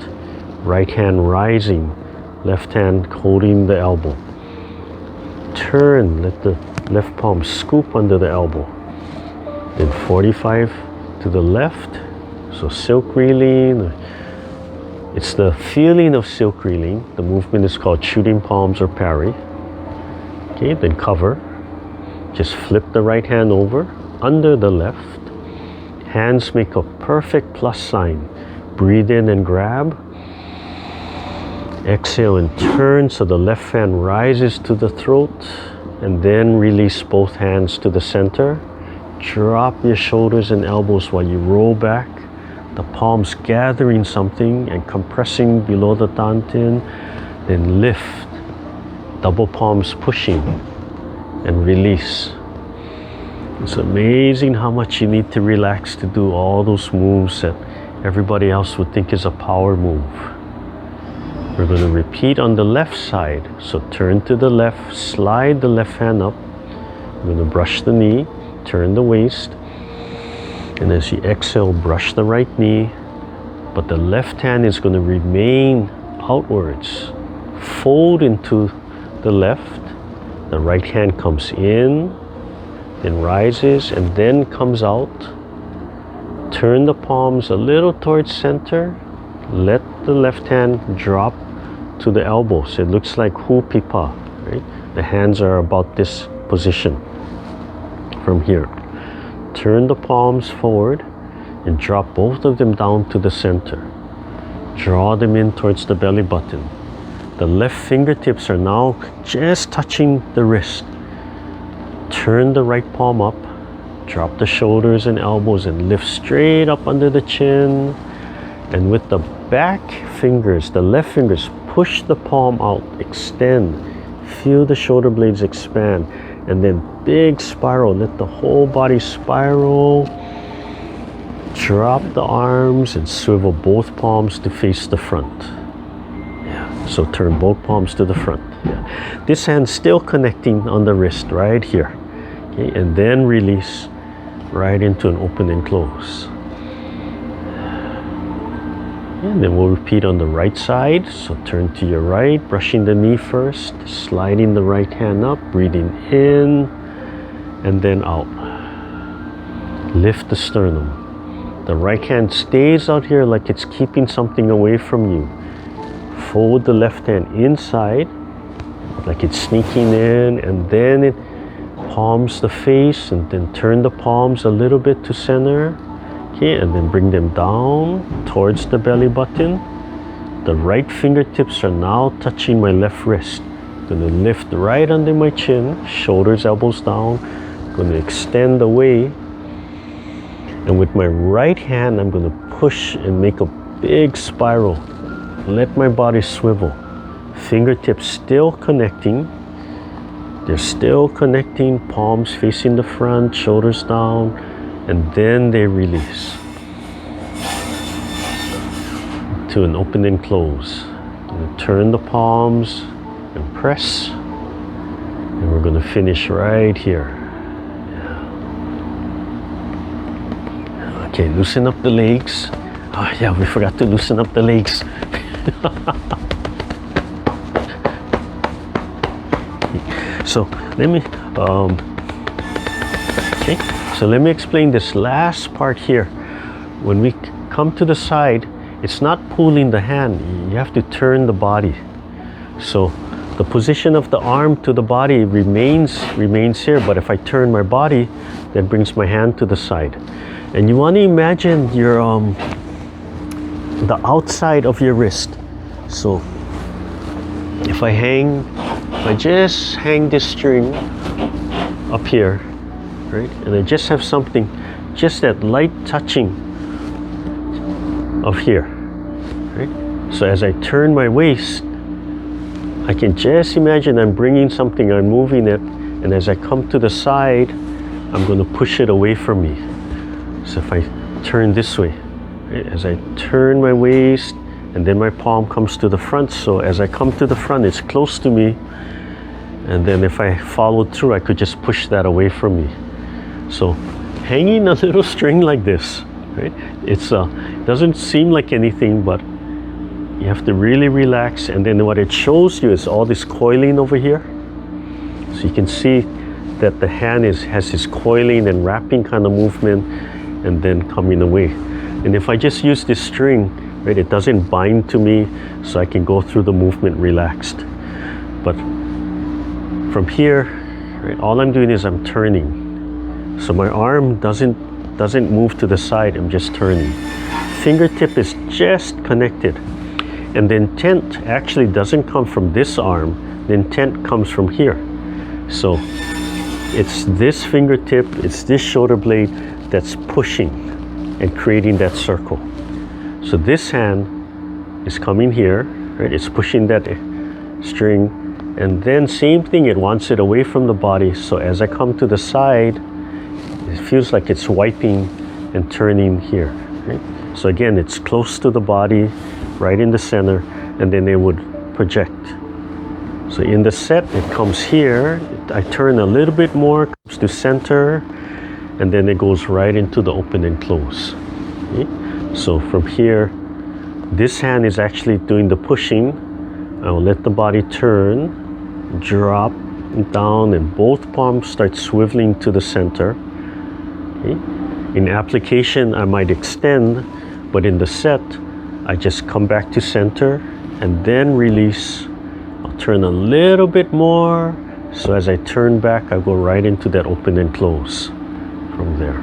Right hand rising, left hand holding the elbow. Turn, let the left palm scoop under the elbow. Then 45 to the left. So silk reeling. It's the feeling of silk reeling. The movement is called shooting palms or parry. Okay, then cover. Just flip the right hand over under the left. Hands make a perfect plus sign. Breathe in and grab. Exhale and turn so the left hand rises to the throat. And then release both hands to the center. Drop your shoulders and elbows while you roll back. The palms gathering something and compressing below the dantian. Then lift. Double palms pushing. And release. It's amazing how much you need to relax to do all those moves that everybody else would think is a power move. We're going to repeat on the left side. So turn to the left, slide the left hand up. We're going to brush the knee, turn the waist. And as you exhale, brush the right knee. But the left hand is going to remain outwards. Fold into the left. The right hand comes in, then rises, and then comes out. Turn the palms a little towards center. let the left hand drop to the elbows. It looks like Pipa, right? The hands are about this position from here. Turn the palms forward and drop both of them down to the center. Draw them in towards the belly button. The left fingertips are now just touching the wrist. Turn the right palm up, drop the shoulders and elbows and lift straight up under the chin. And with the back fingers, the left fingers, push the palm out, extend. Feel the shoulder blades expand. And then big spiral, let the whole body spiral. Drop the arms and swivel both palms to face the front. Yeah. So turn both palms to the front. Yeah. This hand still connecting on the wrist right here. Okay, and then release right into an open and close. And then we'll repeat on the right side. So turn to your right, brushing the knee first, sliding the right hand up, breathing in and then out. Lift the sternum. The right hand stays out here like it's keeping something away from you. Fold the left hand inside like it's sneaking in, and then it palms the face, and then turn the palms a little bit to center. Okay, and then bring them down towards the belly button. The right fingertips are now touching my left wrist. Gonna lift right under my chin, shoulders, elbows down. Gonna extend away. And with my right hand, I'm gonna push and make a big spiral. Let my body swivel. Fingertips still connecting. They're still connecting, palms facing the front, shoulders down, and then they release to an open and close. And turn the palms and press, and we're going to finish right here. Yeah. Okay, loosen up the legs. Oh yeah, we forgot to loosen up the legs. So let me so let me explain this last part here. When we come to the side, it's not pulling the hand, you have to turn the body. So the position of the arm to the body remains here, but if I turn my body, that brings my hand to the side. And you want to imagine your the outside of your wrist. So if I just hang this string up here, right, and I just have something, just that light touching of here, right? So as I turn my waist, I can just imagine I'm bringing something, I'm moving it, and as I come to the side, I'm going to push it away from me. So if I turn this way, right, as I turn my waist, and then my palm comes to the front, so as I come to the front, it's close to me, and then if I followed through, I could just push that away from me. So hanging a little string like this, right? It's doesn't seem like anything, but you have to really relax. And then what it shows you is all this coiling over here. So you can see that the hand has this coiling and wrapping kind of movement, and then coming away. And if I just use this string, right, it doesn't bind to me, so I can go through the movement relaxed. But from here, right, all I'm doing is I'm turning. So my arm doesn't move to the side, I'm just turning. Fingertip is just connected. And the intent actually doesn't come from this arm, the intent comes from here. So it's this fingertip, it's this shoulder blade that's pushing and creating that circle. So this hand is coming here, right? It's pushing that string, and then same thing, it wants it away from the body. So as I come to the side, it feels like it's wiping and turning here, right? So again, it's close to the body, right in the center, and then it would project. So in the set, it comes here, I turn a little bit more, comes to center, and then it goes right into the open and close. Okay? So from here, this hand is actually doing the pushing. I will let the body turn, drop down, and both palms start swiveling to the center. Okay? In application, I might extend, but in the set, I just come back to center and then release. I'll turn a little bit more. So as I turn back, I go right into that open and close from there.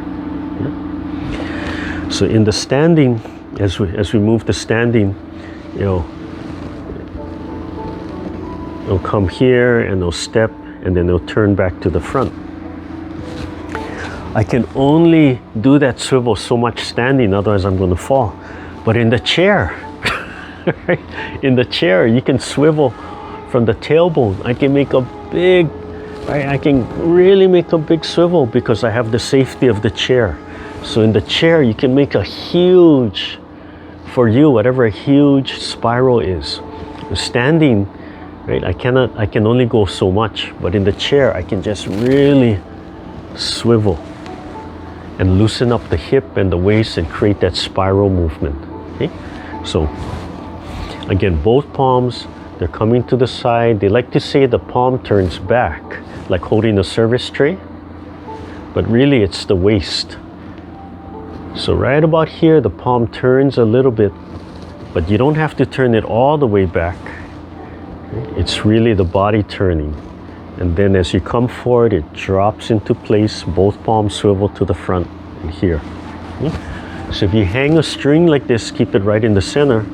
Yeah. So in the standing, as we move the standing, you know, it'll come here and it'll step and then it'll turn back to the front. I can only do that swivel so much standing, otherwise I'm going to fall. But in the chair, right? In the chair, you can swivel from the tailbone. I can make a big, right? I can really make a big swivel because I have the safety of the chair. So in the chair, you can make a huge, for you, whatever a huge spiral is. Standing, right? I can only go so much, but in the chair, I can just really swivel and loosen up the hip and the waist and create that spiral movement. Okay? So again, both palms, they're coming to the side. They like to say the palm turns back, like holding a service tray, but really it's the waist. So right about here, the palm turns a little bit, but you don't have to turn it all the way back. It's really the body turning. And then as you come forward, it drops into place. Both palms swivel to the front and here. So if you hang a string like this, keep it right in the center.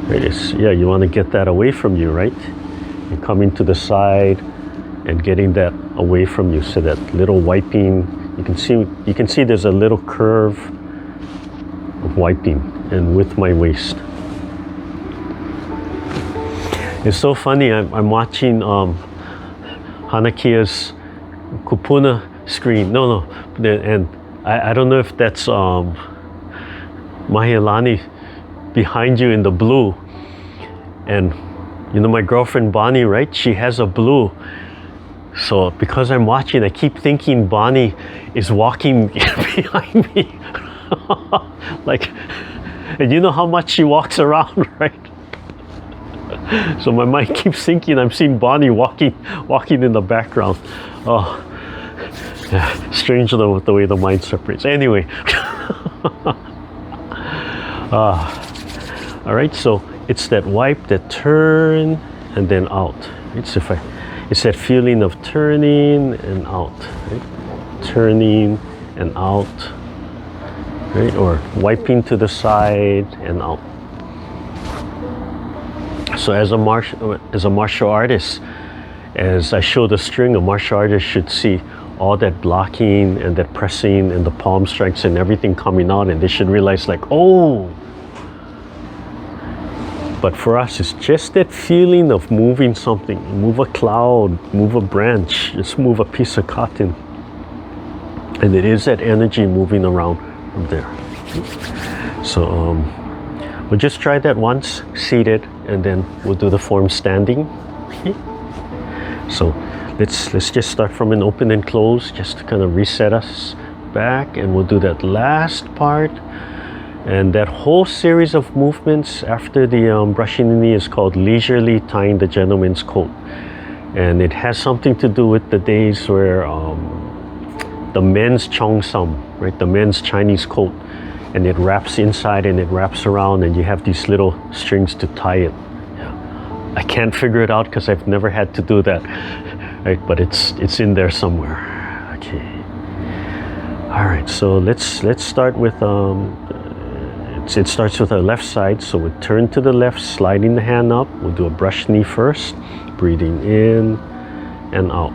Right, yeah, you want to get that away from you, right? And coming to the side and getting that away from you. So that little wiping, you can see there's a little curve of wiping and with my waist. It's so funny, I'm watching Hanakia's Kūpuna screen. And I don't know if that's Mahialani behind you in the blue. And you know my girlfriend Bonnie, right? She has a blue. So because I'm watching, I keep thinking Bonnie is walking behind me. Like, and you know how much she walks around, right? So my mind keeps thinking I'm seeing Bonnie walking in the background. Oh, yeah, strange the way the mind separates. Anyway, all right. So it's that wipe, that turn, and then out. It's that feeling of turning and out, right? Turning and out, right? Or wiping to the side and out. So as a martial artist, as I show the string, a martial artist should see all that blocking and that pressing and the palm strikes and everything coming out, and they should realize like, oh. But for us, it's just that feeling of moving something, move a cloud, move a branch, just move a piece of cotton. And it is that energy moving around from there. So we'll just try that once, seated, and then we'll do the form standing. Okay. So let's just start from an open and close, just to kind of reset us back, and we'll do that last part. And that whole series of movements after the brushing the knee is called leisurely tying the gentleman's coat. And it has something to do with the days where the men's cheongsam, right, the men's Chinese coat, and it wraps inside and it wraps around, and you have these little strings to tie it. Yeah. I can't figure it out because I've never had to do that, right? But it's in there somewhere. Okay. All right. So let's start with it starts with our left side. So we turn to the left, sliding the hand up. We'll do a brush knee first, breathing in and out.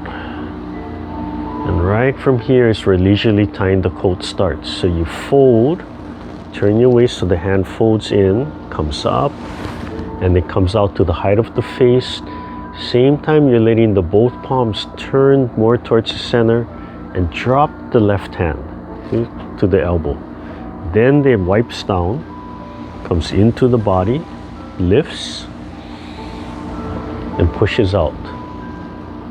And right from here is where leisurely tying the coat starts. So you fold. Turn your waist so the hand folds in, comes up, and it comes out to the height of the face. Same time, you're letting the both palms turn more towards the center and drop the left hand to the elbow. Then it wipes down, comes into the body, lifts, and pushes out.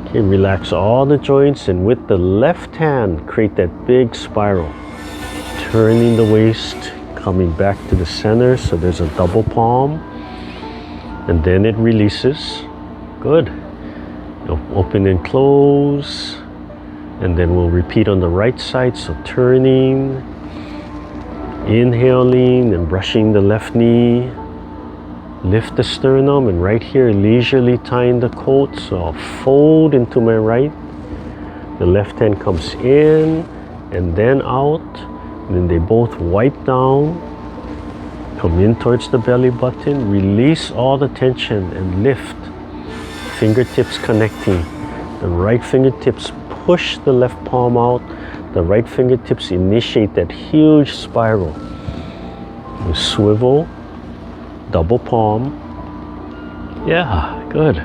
Okay, relax all the joints, and with the left hand, create that big spiral. Turning the waist, coming back to the center, so there's a double palm, and then it releases. Good. Open and close, and then we'll repeat on the right side. So turning, Inhaling and brushing the left knee. Lift the sternum, and right here leisurely tying the coat, so I'll fold into my right. The left hand comes in and then out, and then they both wipe down, come in towards the belly button, release all the tension and lift. Fingertips connecting. The right fingertips push the left palm out. The right fingertips initiate that huge spiral. We swivel. Double palm. Yeah, good.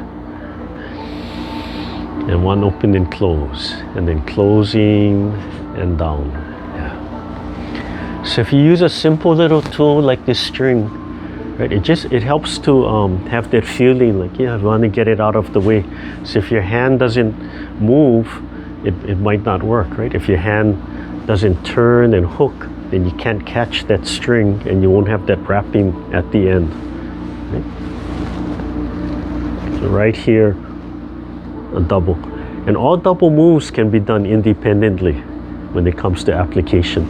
And one open and close. And then closing and down. Yeah. So if you use a simple little tool like this string, right, it helps to have that feeling like, yeah, I want to get it out of the way. So if your hand doesn't move, it might not work, right? If your hand doesn't turn and hook, then you can't catch that string and you won't have that wrapping at the end. Right? So right here, a double. And all double moves can be done independently when it comes to application.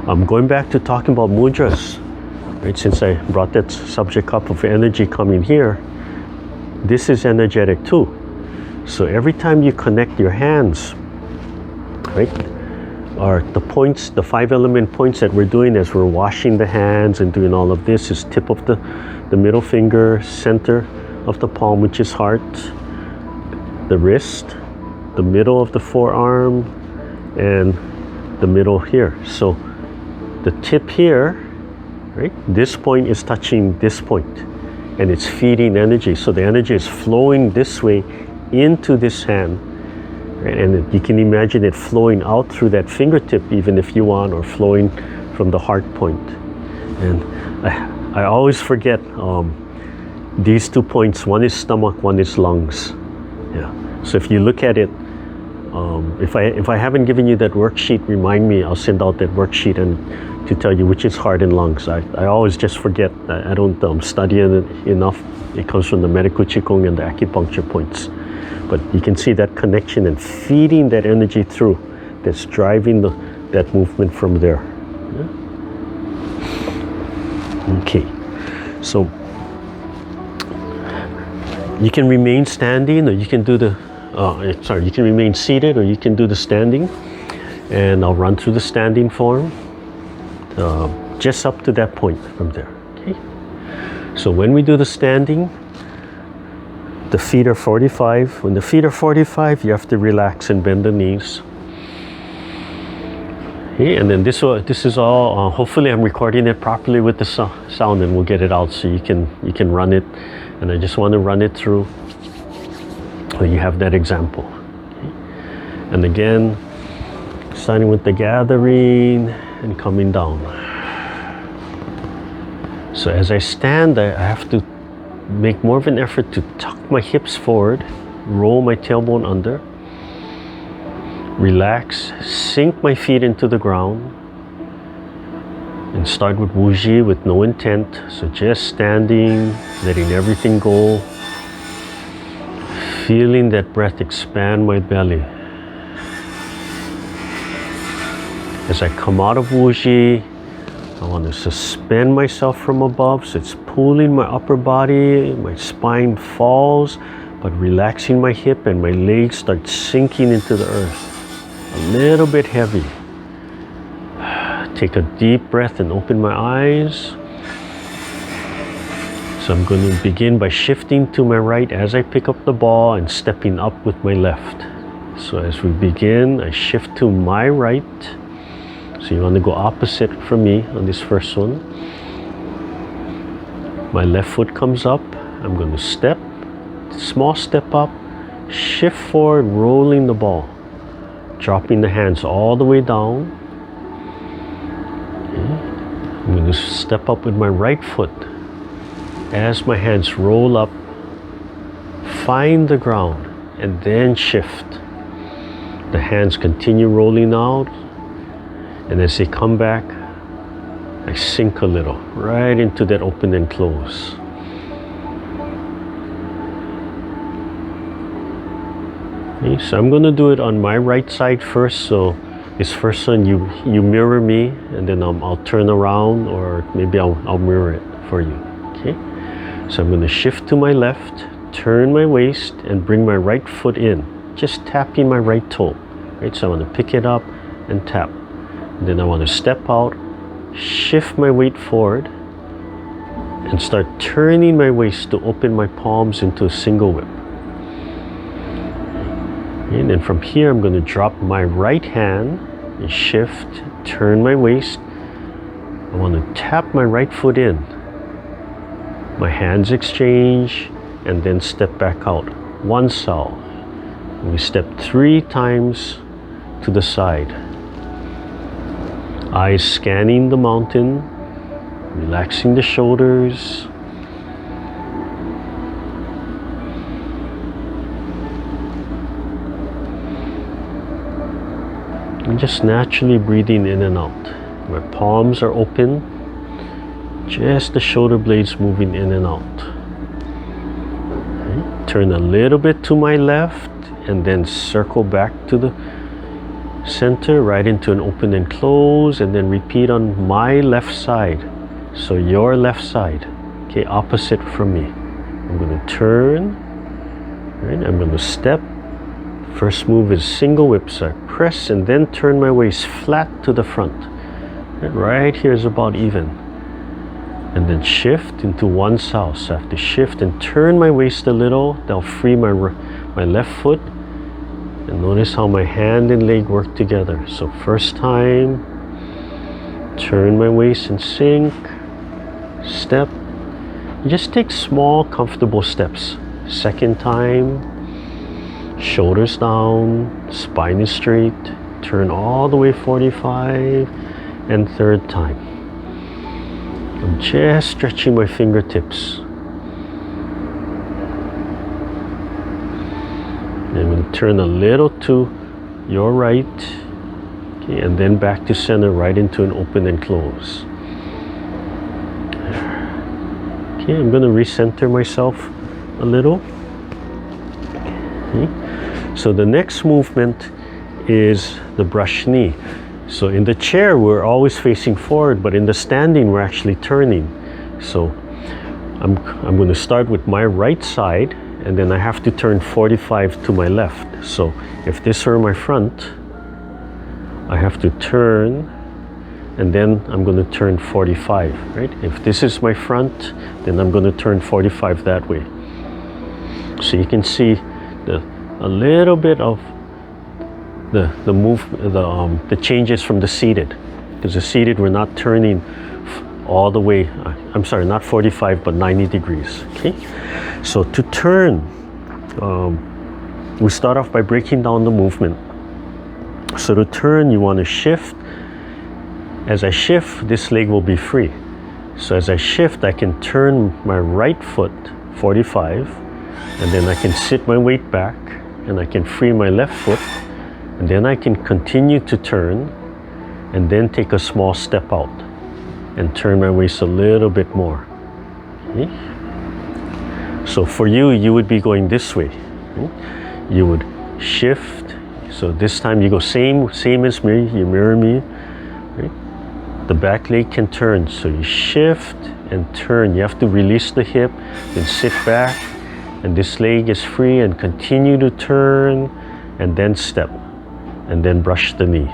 I'm going back to talking about mudras, right? Since I brought that subject up of energy coming here, this is energetic too. So every time you connect your hands, right, are the points, the 5 element points that we're doing as we're washing the hands and doing all of this is tip of the middle finger, center of the palm, which is heart, the wrist, the middle of the forearm, and the middle here. So the tip here, right, this point is touching this point and it's feeding energy. So the energy is flowing this way into this hand. And you can imagine it flowing out through that fingertip even if you want, or flowing from the heart point. And I always forget these 2 points. One is stomach, one is lungs. Yeah. So if you look at it, if I haven't given you that worksheet, remind me. I'll send out that worksheet and to tell you which is heart and lungs. I always just forget. I don't study it enough. It comes from the medical Qigong and the acupuncture points. But you can see that connection and feeding that energy through, that's driving that movement from there. Yeah? Okay, so you can remain standing, or you can do the, you can remain seated, or you can do the standing. And I'll run through the standing form, just up to that point from there. Okay. So when we do the standing, the feet are 45. When the feet are 45, you have to relax and bend the knees. Okay, and then this is all. Hopefully, I'm recording it properly with the sound, and we'll get it out so you can run it. And I just want to run it through, so you have that example. Okay. And again, starting with the gathering and coming down. So as I stand, I have to make more of an effort to tuck my hips forward, roll my tailbone under, relax, sink my feet into the ground, and start with Wuji with no intent. So just standing, letting everything go, feeling that breath expand my belly. As I come out of Wuji, I want to suspend myself from above, so it's pulling my upper body, my spine falls, but relaxing my hip and my legs start sinking into the earth. A little bit heavy. Take a deep breath and open my eyes. So I'm going to begin by shifting to my right as I pick up the ball and stepping up with my left. So as we begin, I shift to my right. So you want to go opposite from me on this first one. My left foot comes up. I'm going to step, small step up, shift forward, rolling the ball, dropping the hands all the way down. Okay. I'm going to step up with my right foot. As my hands roll up, find the ground, and then shift. The hands continue rolling out. And as they come back, I sink a little, right into that open and close. Okay, so I'm going to do it on my right side first. So This first one, you mirror me, and then I'll turn around, or maybe I'll mirror it for you. Okay. So I'm going to shift to my left, turn my waist, and bring my right foot in, just tapping my right toe. Right. So I want to pick it up and tap. And then I want to step out, shift my weight forward, and start turning my waist to open my palms into a single whip. And then from here, I'm going to drop my right hand and shift, turn my waist. I want to tap my right foot in. My hands exchange, and then step back out. Wan Sau. We step 3 times to the side. Eyes scanning the mountain, relaxing the shoulders. And just naturally breathing in and out. My palms are open, just the shoulder blades moving in and out. Okay. Turn a little bit to my left, and then circle back to the center, right into an open and close, and then repeat on my left side. So your left side, okay, opposite from me. I'm going to turn, right? I'm going to step. First move is single whip, so I press and then turn my waist flat to the front. Right here is about even. And then shift into Wan Sau. So I have to shift and turn my waist a little. That'll free my left foot. And notice how my hand and leg work together. So first time, turn my waist and sink. Step. You just take small, comfortable steps. Second time, shoulders down, spine is straight, turn all the way 45, and third time. I'm just stretching my fingertips. And I'm going to turn a little to your right, okay, and then back to center, right into an open and close. Okay, I'm going to recenter myself a little. Okay. So the next movement is the brush knee. So in the chair, we're always facing forward, but in the standing, we're actually turning. So I'm going to start with my right side, and then I have to turn 45 to my left. So if this were my front, I have to turn, and then I'm going to turn 45, right? If this is my front, then I'm going to turn 45 that way. So you can see a little bit of the changes from the seated, because the seated we're not turning all the way. I'm sorry, not 45 but 90 degrees. Okay, so to turn, we start off by breaking down the movement. So to turn, you want to shift. As I shift, this leg will be free. So as I shift, I can turn my right foot 45, and then I can sit my weight back, and I can free my left foot, and then I can continue to turn, and then take a small step out and turn my waist a little bit more. Okay? So for you, you would be going this way. Okay? You would shift. So this time you go same as me, you mirror me. Right? The back leg can turn. So you shift and turn. You have to release the hip, then sit back, and this leg is free, and continue to turn, and then step, and then brush the knee.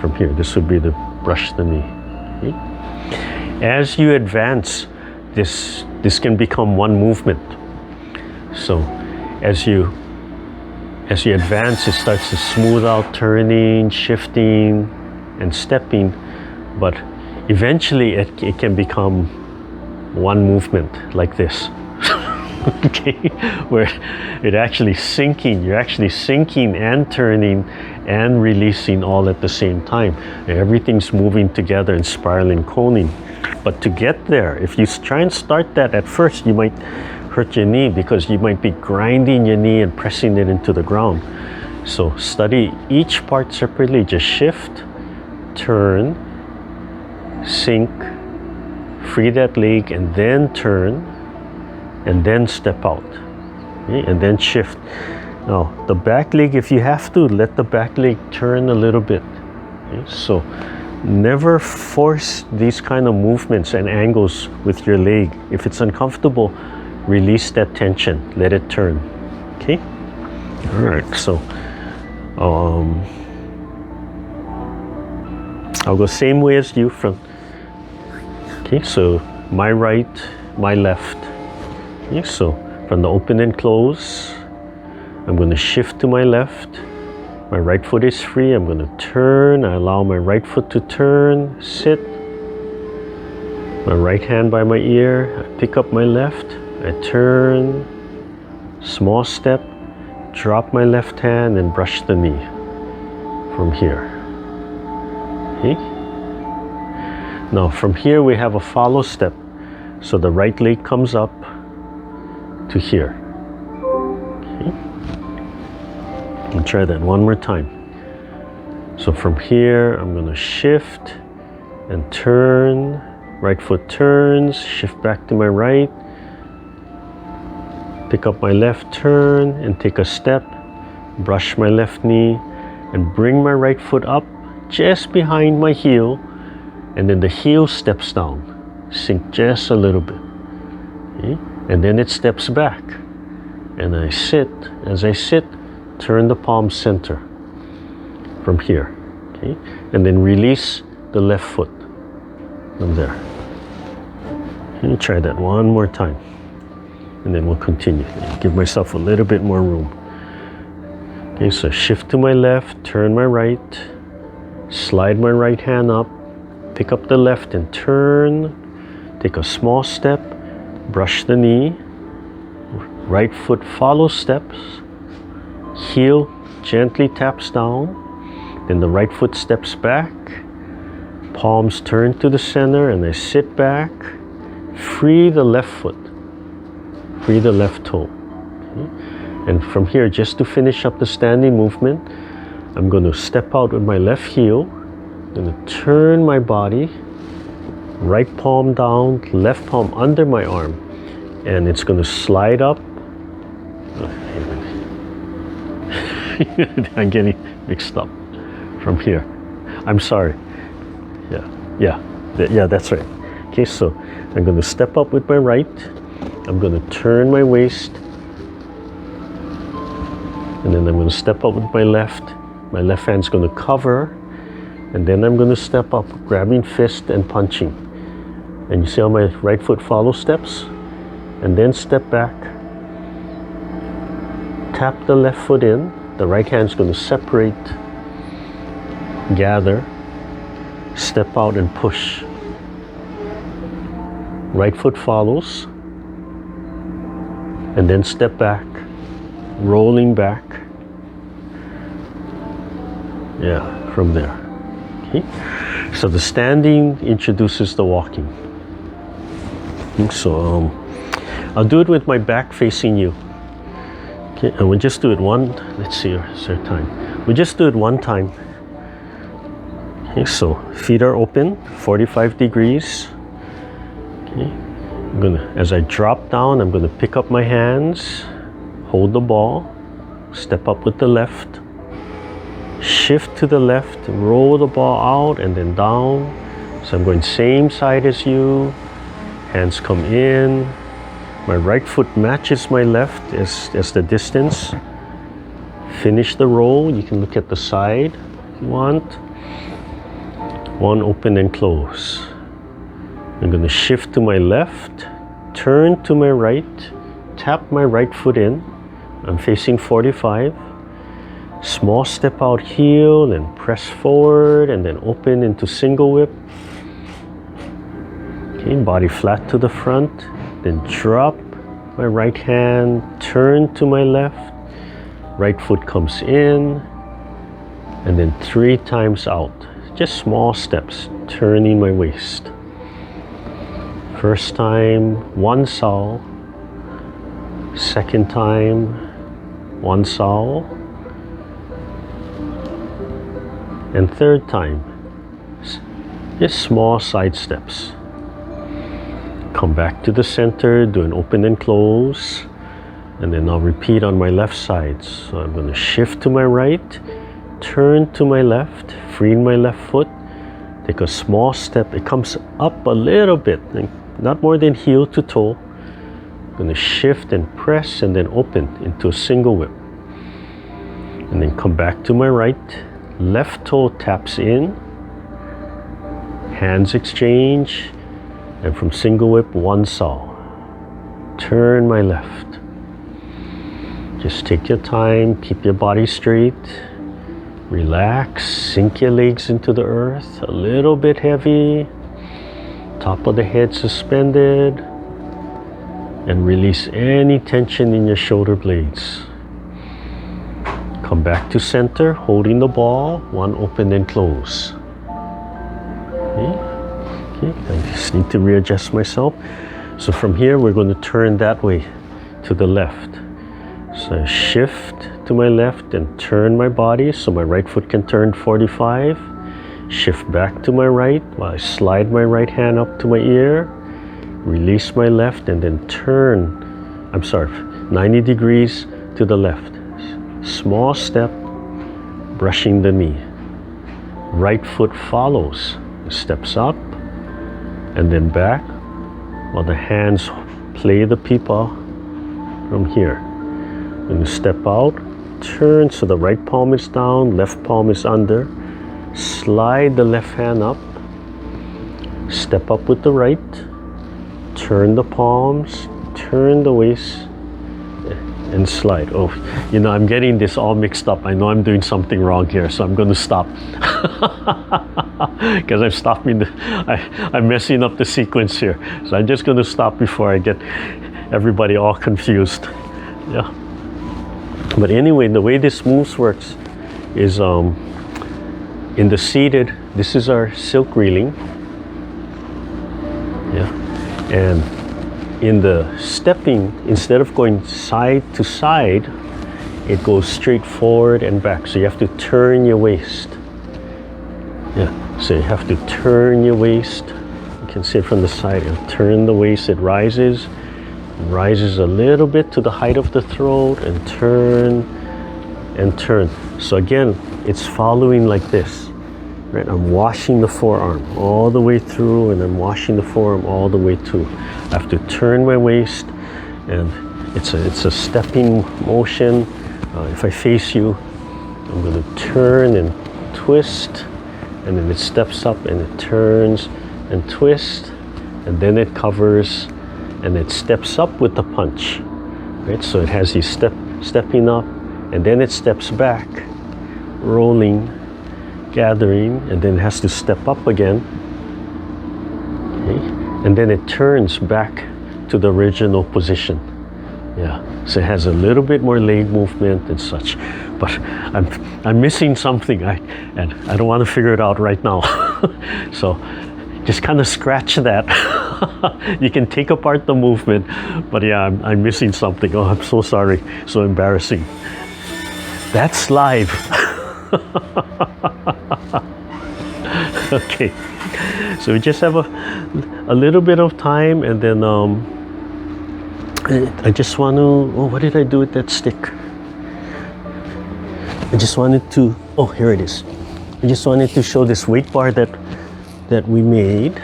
From here, this would be the brush the knee. Okay? As you advance, this can become one movement. So as you advance, it starts to smooth out, turning, shifting, and stepping, but eventually it can become one movement like this. Okay, where you're actually sinking and turning and releasing all at the same time. Everything's moving together and spiraling, coning. But to get there, if you try and start that at first, you might hurt your knee, because you might be grinding your knee and pressing it into the ground. So study each part separately. Just shift, turn, sink, free that leg, and then turn, and then step out. Okay? And then shift. Now the back leg, if you have to, let the back leg turn a little bit. Okay? So never force these kind of movements and angles with your leg. If it's uncomfortable, release that tension, let it turn. Okay? All right, so I'll go same way as you from. Okay, so my right, my left. Okay, so from the open and close, I'm going to shift to my left. My right foot is free. I'm going to turn. I allow my right foot to turn, sit. My right hand by my ear. I pick up my left. I turn. Small step. Drop my left hand and brush the knee from here. Okay. Now from here we have a follow step. So the right leg comes up to here. Okay. I'll try that one more time. So from here I'm going to shift and turn. Right foot turns, shift back to my right. Pick up my left, turn and take a step. Brush my left knee and bring my right foot up just behind my heel, and then the heel steps down. Sink just a little bit. Okay? And then it steps back. And I sit. As I sit, turn the palm center from here. Okay? And then release the left foot from there. Okay, try that one more time. And then we'll continue. Give myself a little bit more room. Okay, so shift to my left, turn my right, slide my right hand up, pick up the left and turn, take a small step, brush the knee, right foot follows steps, heel gently taps down, then the right foot steps back, palms turn to the center and I sit back, free the left foot. Free the left toe. Okay? And from here, just to finish up the standing movement, I'm going to step out with my left heel. I'm going to turn my body, right palm down, left palm under my arm, and it's going to slide up. I'm getting mixed up from here. I'm sorry. Yeah, that's right. Okay, so I'm going to step up with my right. I'm going to turn my waist, and then I'm going to step up with my left. My left hand's going to cover, and then I'm going to step up, grabbing fist and punching. And you see how my right foot follows steps? And then step back, tap the left foot in. The right hand's going to separate, gather, step out and push. Right foot follows. And then step back, rolling back. Yeah, from there. Okay. So the standing introduces the walking. So I'll do it with my back facing you. Okay, and we'll just do it one. Let's see, is there time? We'll just do it one time. Okay, so feet are open, 45 degrees. Okay. I'm gonna, as I drop down, I'm gonna pick up my hands, hold the ball, step up with the left, shift to the left, roll the ball out and then down. So I'm going same side as you, hands come in, my right foot matches my left as the distance. Finish the roll, you can look at the side if you want. One open and close. I'm going to shift to my left, turn to my right, tap my right foot in. I'm facing 45. Small step out heel and press forward and then open into single whip. Okay, body flat to the front. Then drop my right hand, turn to my left. Right foot comes in and then 3 times out. Just small steps, turning my waist. First time, Wan Sau. Second time, Wan Sau. And third time, just small side steps. Come back to the center, do an open and close. And then I'll repeat on my left side. So I'm going to shift to my right, turn to my left, freeing my left foot. Take a small step. It comes up a little bit, not more than heel to toe. I'm going to shift and press and then open into a single whip. And then come back to my right. Left toe taps in. Hands exchange. And from single whip, Wan Sau. Turn my left. Just take your time. Keep your body straight. Relax. Sink your legs into the earth. A little bit heavy. Top of the head suspended. And release any tension in your shoulder blades. Come back to center, holding the ball. One open and close. Okay, I just need to readjust myself. So from here, we're going to turn that way to the left. So I shift to my left and turn my body so my right foot can turn 45. Shift back to my right while I slide my right hand up to my ear. Release my left and then turn, 90 degrees to the left. Small step, brushing the knee. Right foot follows, steps up and then back while the hands play the Pipa from here. When you step out, turn so the right palm is down, left palm is under. Slide the left hand up, step up with the right. Turn the palms, turn the waist, and slide. Oh, I'm getting this all mixed up. I know I'm doing something wrong here, so I'm going to stop. Because I'm messing up the sequence here. So I'm just going to stop before I get everybody all confused. Yeah. But anyway, the way this moves works is in the seated, this is our silk reeling. Yeah. And in the stepping, instead of going side to side, it goes straight forward and back. So you have to turn your waist. Yeah, so you have to turn your waist. You can see it from the side. You turn the waist, it rises a little bit to the height of the throat and turn and turn. So again, it's following like this. Right, I'm washing the forearm all the way through and I'm washing the forearm all the way through. I have to turn my waist and it's a stepping motion. If I face you, I'm going to turn and twist and then it steps up and it turns and twists and then it covers and it steps up with the punch. Right, so it has these stepping up and then it steps back, rolling, gathering, and then it has to step up again. Okay. And then it turns back to the original position. Yeah, so it has a little bit more leg movement and such. But I'm missing something, and I don't want to figure it out right now. So just kind of scratch that. You can take apart the movement, but yeah, I'm missing something. Oh, I'm so sorry. So embarrassing. That's live. Okay, so we just have a little bit of time and then I just want to, what did I do with that stick? I just wanted to, here it is. I just wanted to show this weight bar that we made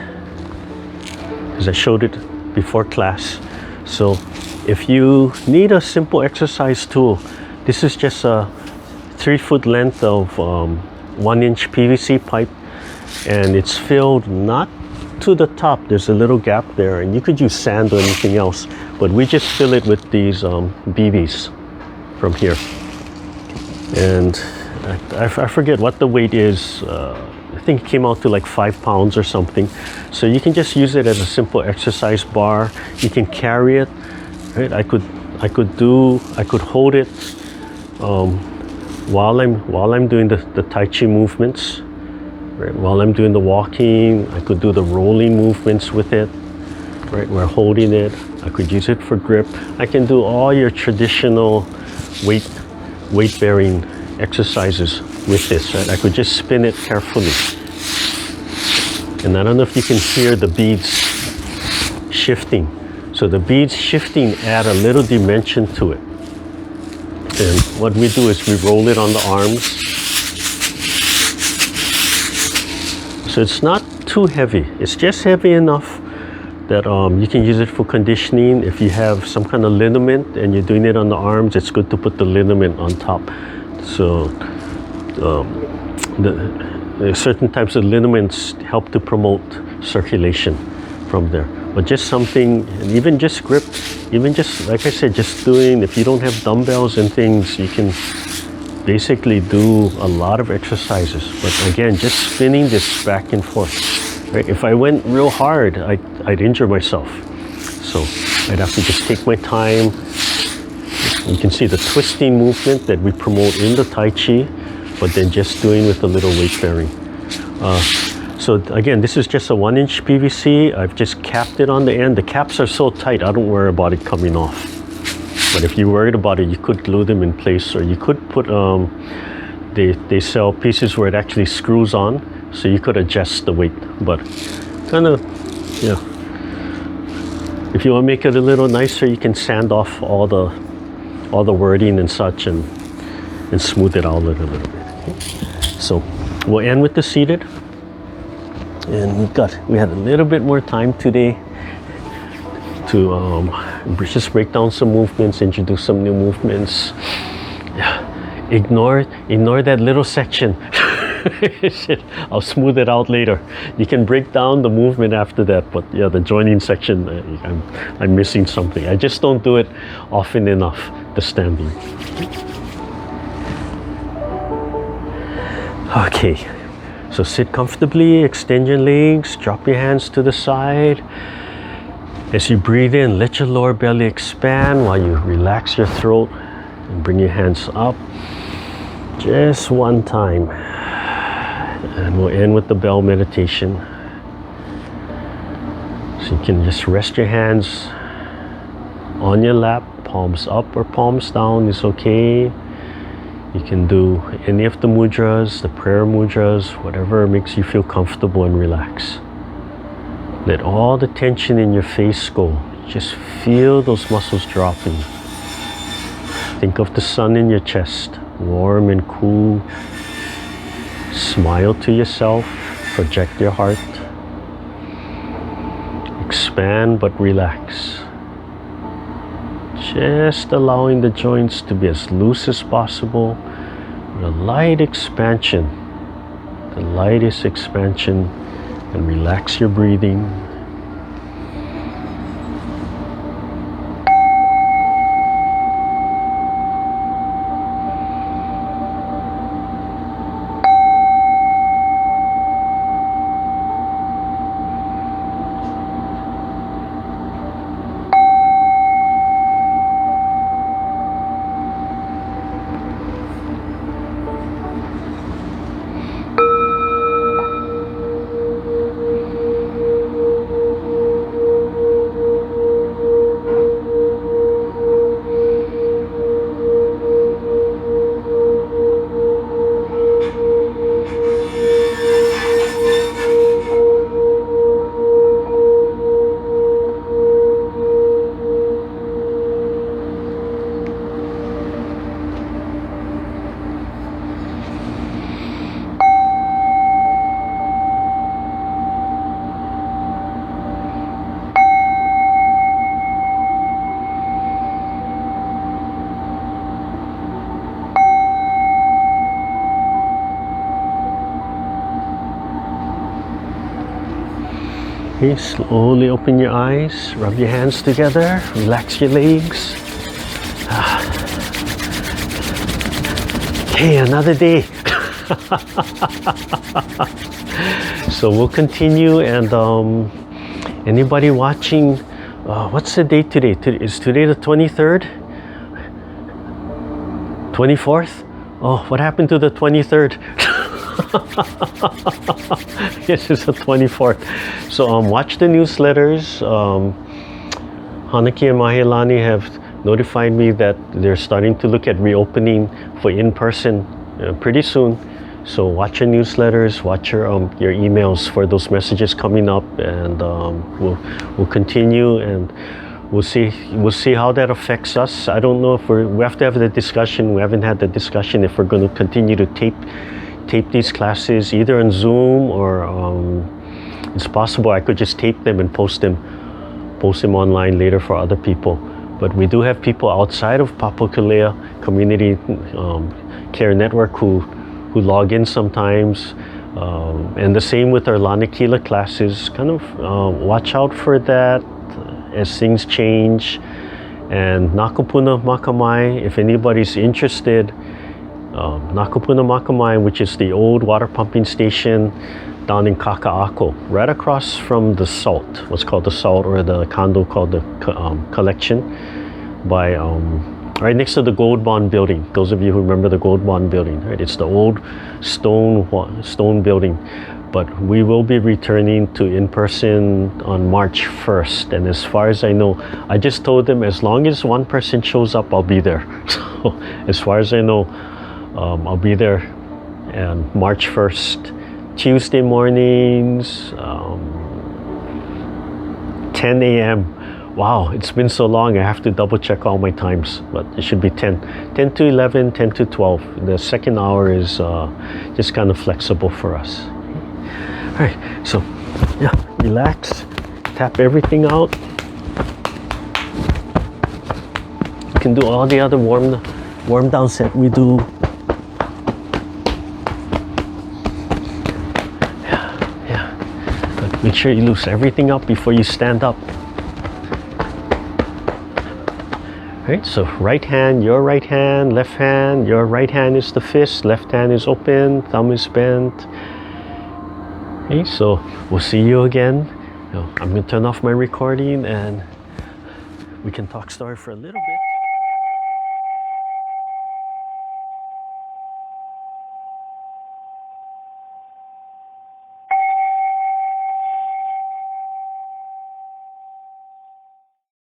because I showed it before class. So if you need a simple exercise tool, this is just a 3-foot length of 1-inch PVC pipe, and it's filled not to the top. There's a little gap there, and you could use sand or anything else, but we just fill it with these BBs from here. And I forget what the weight is. I think it came out to like 5 pounds or something. So you can just use it as a simple exercise bar. You can carry it. Right? I could hold it. While I'm doing the Tai Chi movements, right? While I'm doing the walking, I could do the rolling movements with it, right? We're holding it. I could use it for grip. I can do all your traditional weight-bearing exercises with this, right? I could just spin it carefully. And I don't know if you can hear the beads shifting. So the beads shifting add a little dimension to it. And what we do is we roll it on the arms. So it's not too heavy. It's just heavy enough that you can use it for conditioning. If you have some kind of liniment and you're doing it on the arms, it's good to put the liniment on top. So certain types of liniments help to promote circulation from there. But just something, and even just grip, even just, like I said, just doing, if you don't have dumbbells and things, you can basically do a lot of exercises. But again, just spinning this back and forth. Right? If I went real hard, I'd injure myself. So I'd have to just take my time. You can see the twisting movement that we promote in the Tai Chi, but then just doing with a little weight bearing. So again, this is just a 1-inch PVC. I've just capped it on the end. The caps are so tight, I don't worry about it coming off. But if you're worried about it, you could glue them in place, or you could put, they sell pieces where it actually screws on, so you could adjust the weight. But kind of, yeah. If you want to make it a little nicer, you can sand off all the wording and such, and smooth it out a little bit. Okay. So we'll end with the seated. And we had a little bit more time today to just break down some movements, introduce some new movements. Yeah. Ignore that little section. I'll smooth it out later. You can break down the movement after that, but yeah, the joining section, I'm missing something. I just don't do it often enough, the standing. Okay. So sit comfortably, extend your legs, drop your hands to the side. As you breathe in, let your lower belly expand while you relax your throat and bring your hands up. Just one time. And we'll end with the bell meditation. So you can just rest your hands on your lap, palms up or palms down is okay. You can do any of the mudras, the prayer mudras, whatever makes you feel comfortable and relax. Let all the tension in your face go. Just feel those muscles dropping. Think of the sun in your chest, warm and cool. Smile to yourself, project your heart. Expand but relax. Just allowing the joints to be as loose as possible, with a light expansion, the lightest expansion, and relax your breathing. Okay, slowly open your eyes, rub your hands together, relax your legs. Okay, another day. So we'll continue, and anybody watching, what's the date today? Is today the 23rd? 24th? Oh, what happened to the 23rd? Yes, it's the 24th. So watch the newsletters. Hanaki and Mahilani have notified me that they're starting to look at reopening for in-person pretty soon. So watch your newsletters, watch your emails for those messages coming up, and we'll continue, and we'll see how that affects us. I don't know if we have to have the discussion. We haven't had the discussion if we're going to continue to tape tape these classes either on Zoom or it's possible I could just tape them and post them online later for other people. But we do have people outside of Papakōlea Community Care Network who log in sometimes. And the same with our Lanakila classes. Kind of watch out for that as things change. And Nakupuna Makamai, if anybody's interested, Nakupuna Makamai, which is the old water pumping station down in Kaka'ako, right across from the salt, what's called the salt, or the condo called the collection, by right next to the Gold Bond building. Those of you who remember the Gold Bond building, right? It's the old stone building. But we will be returning to in-person on March 1st. And as far as I know, I just told them as long as one person shows up, I'll be there. So as far as I know, I'll be there on March 1st, Tuesday mornings, 10 a.m. Wow, it's been so long, I have to double check all my times, but it should be 10 to 11, 10 to 12. The second hour is just kind of flexible for us. All right, so yeah, relax, tap everything out. You can do all the other warm down set we do. Yeah. But make sure you loose everything up before you stand up. Right, so right hand, your right hand, left hand. Your right hand is the fist, left hand is open, thumb is bent. Okay, so we'll see you again. I'm going to turn off my recording and we can talk story for a little bit.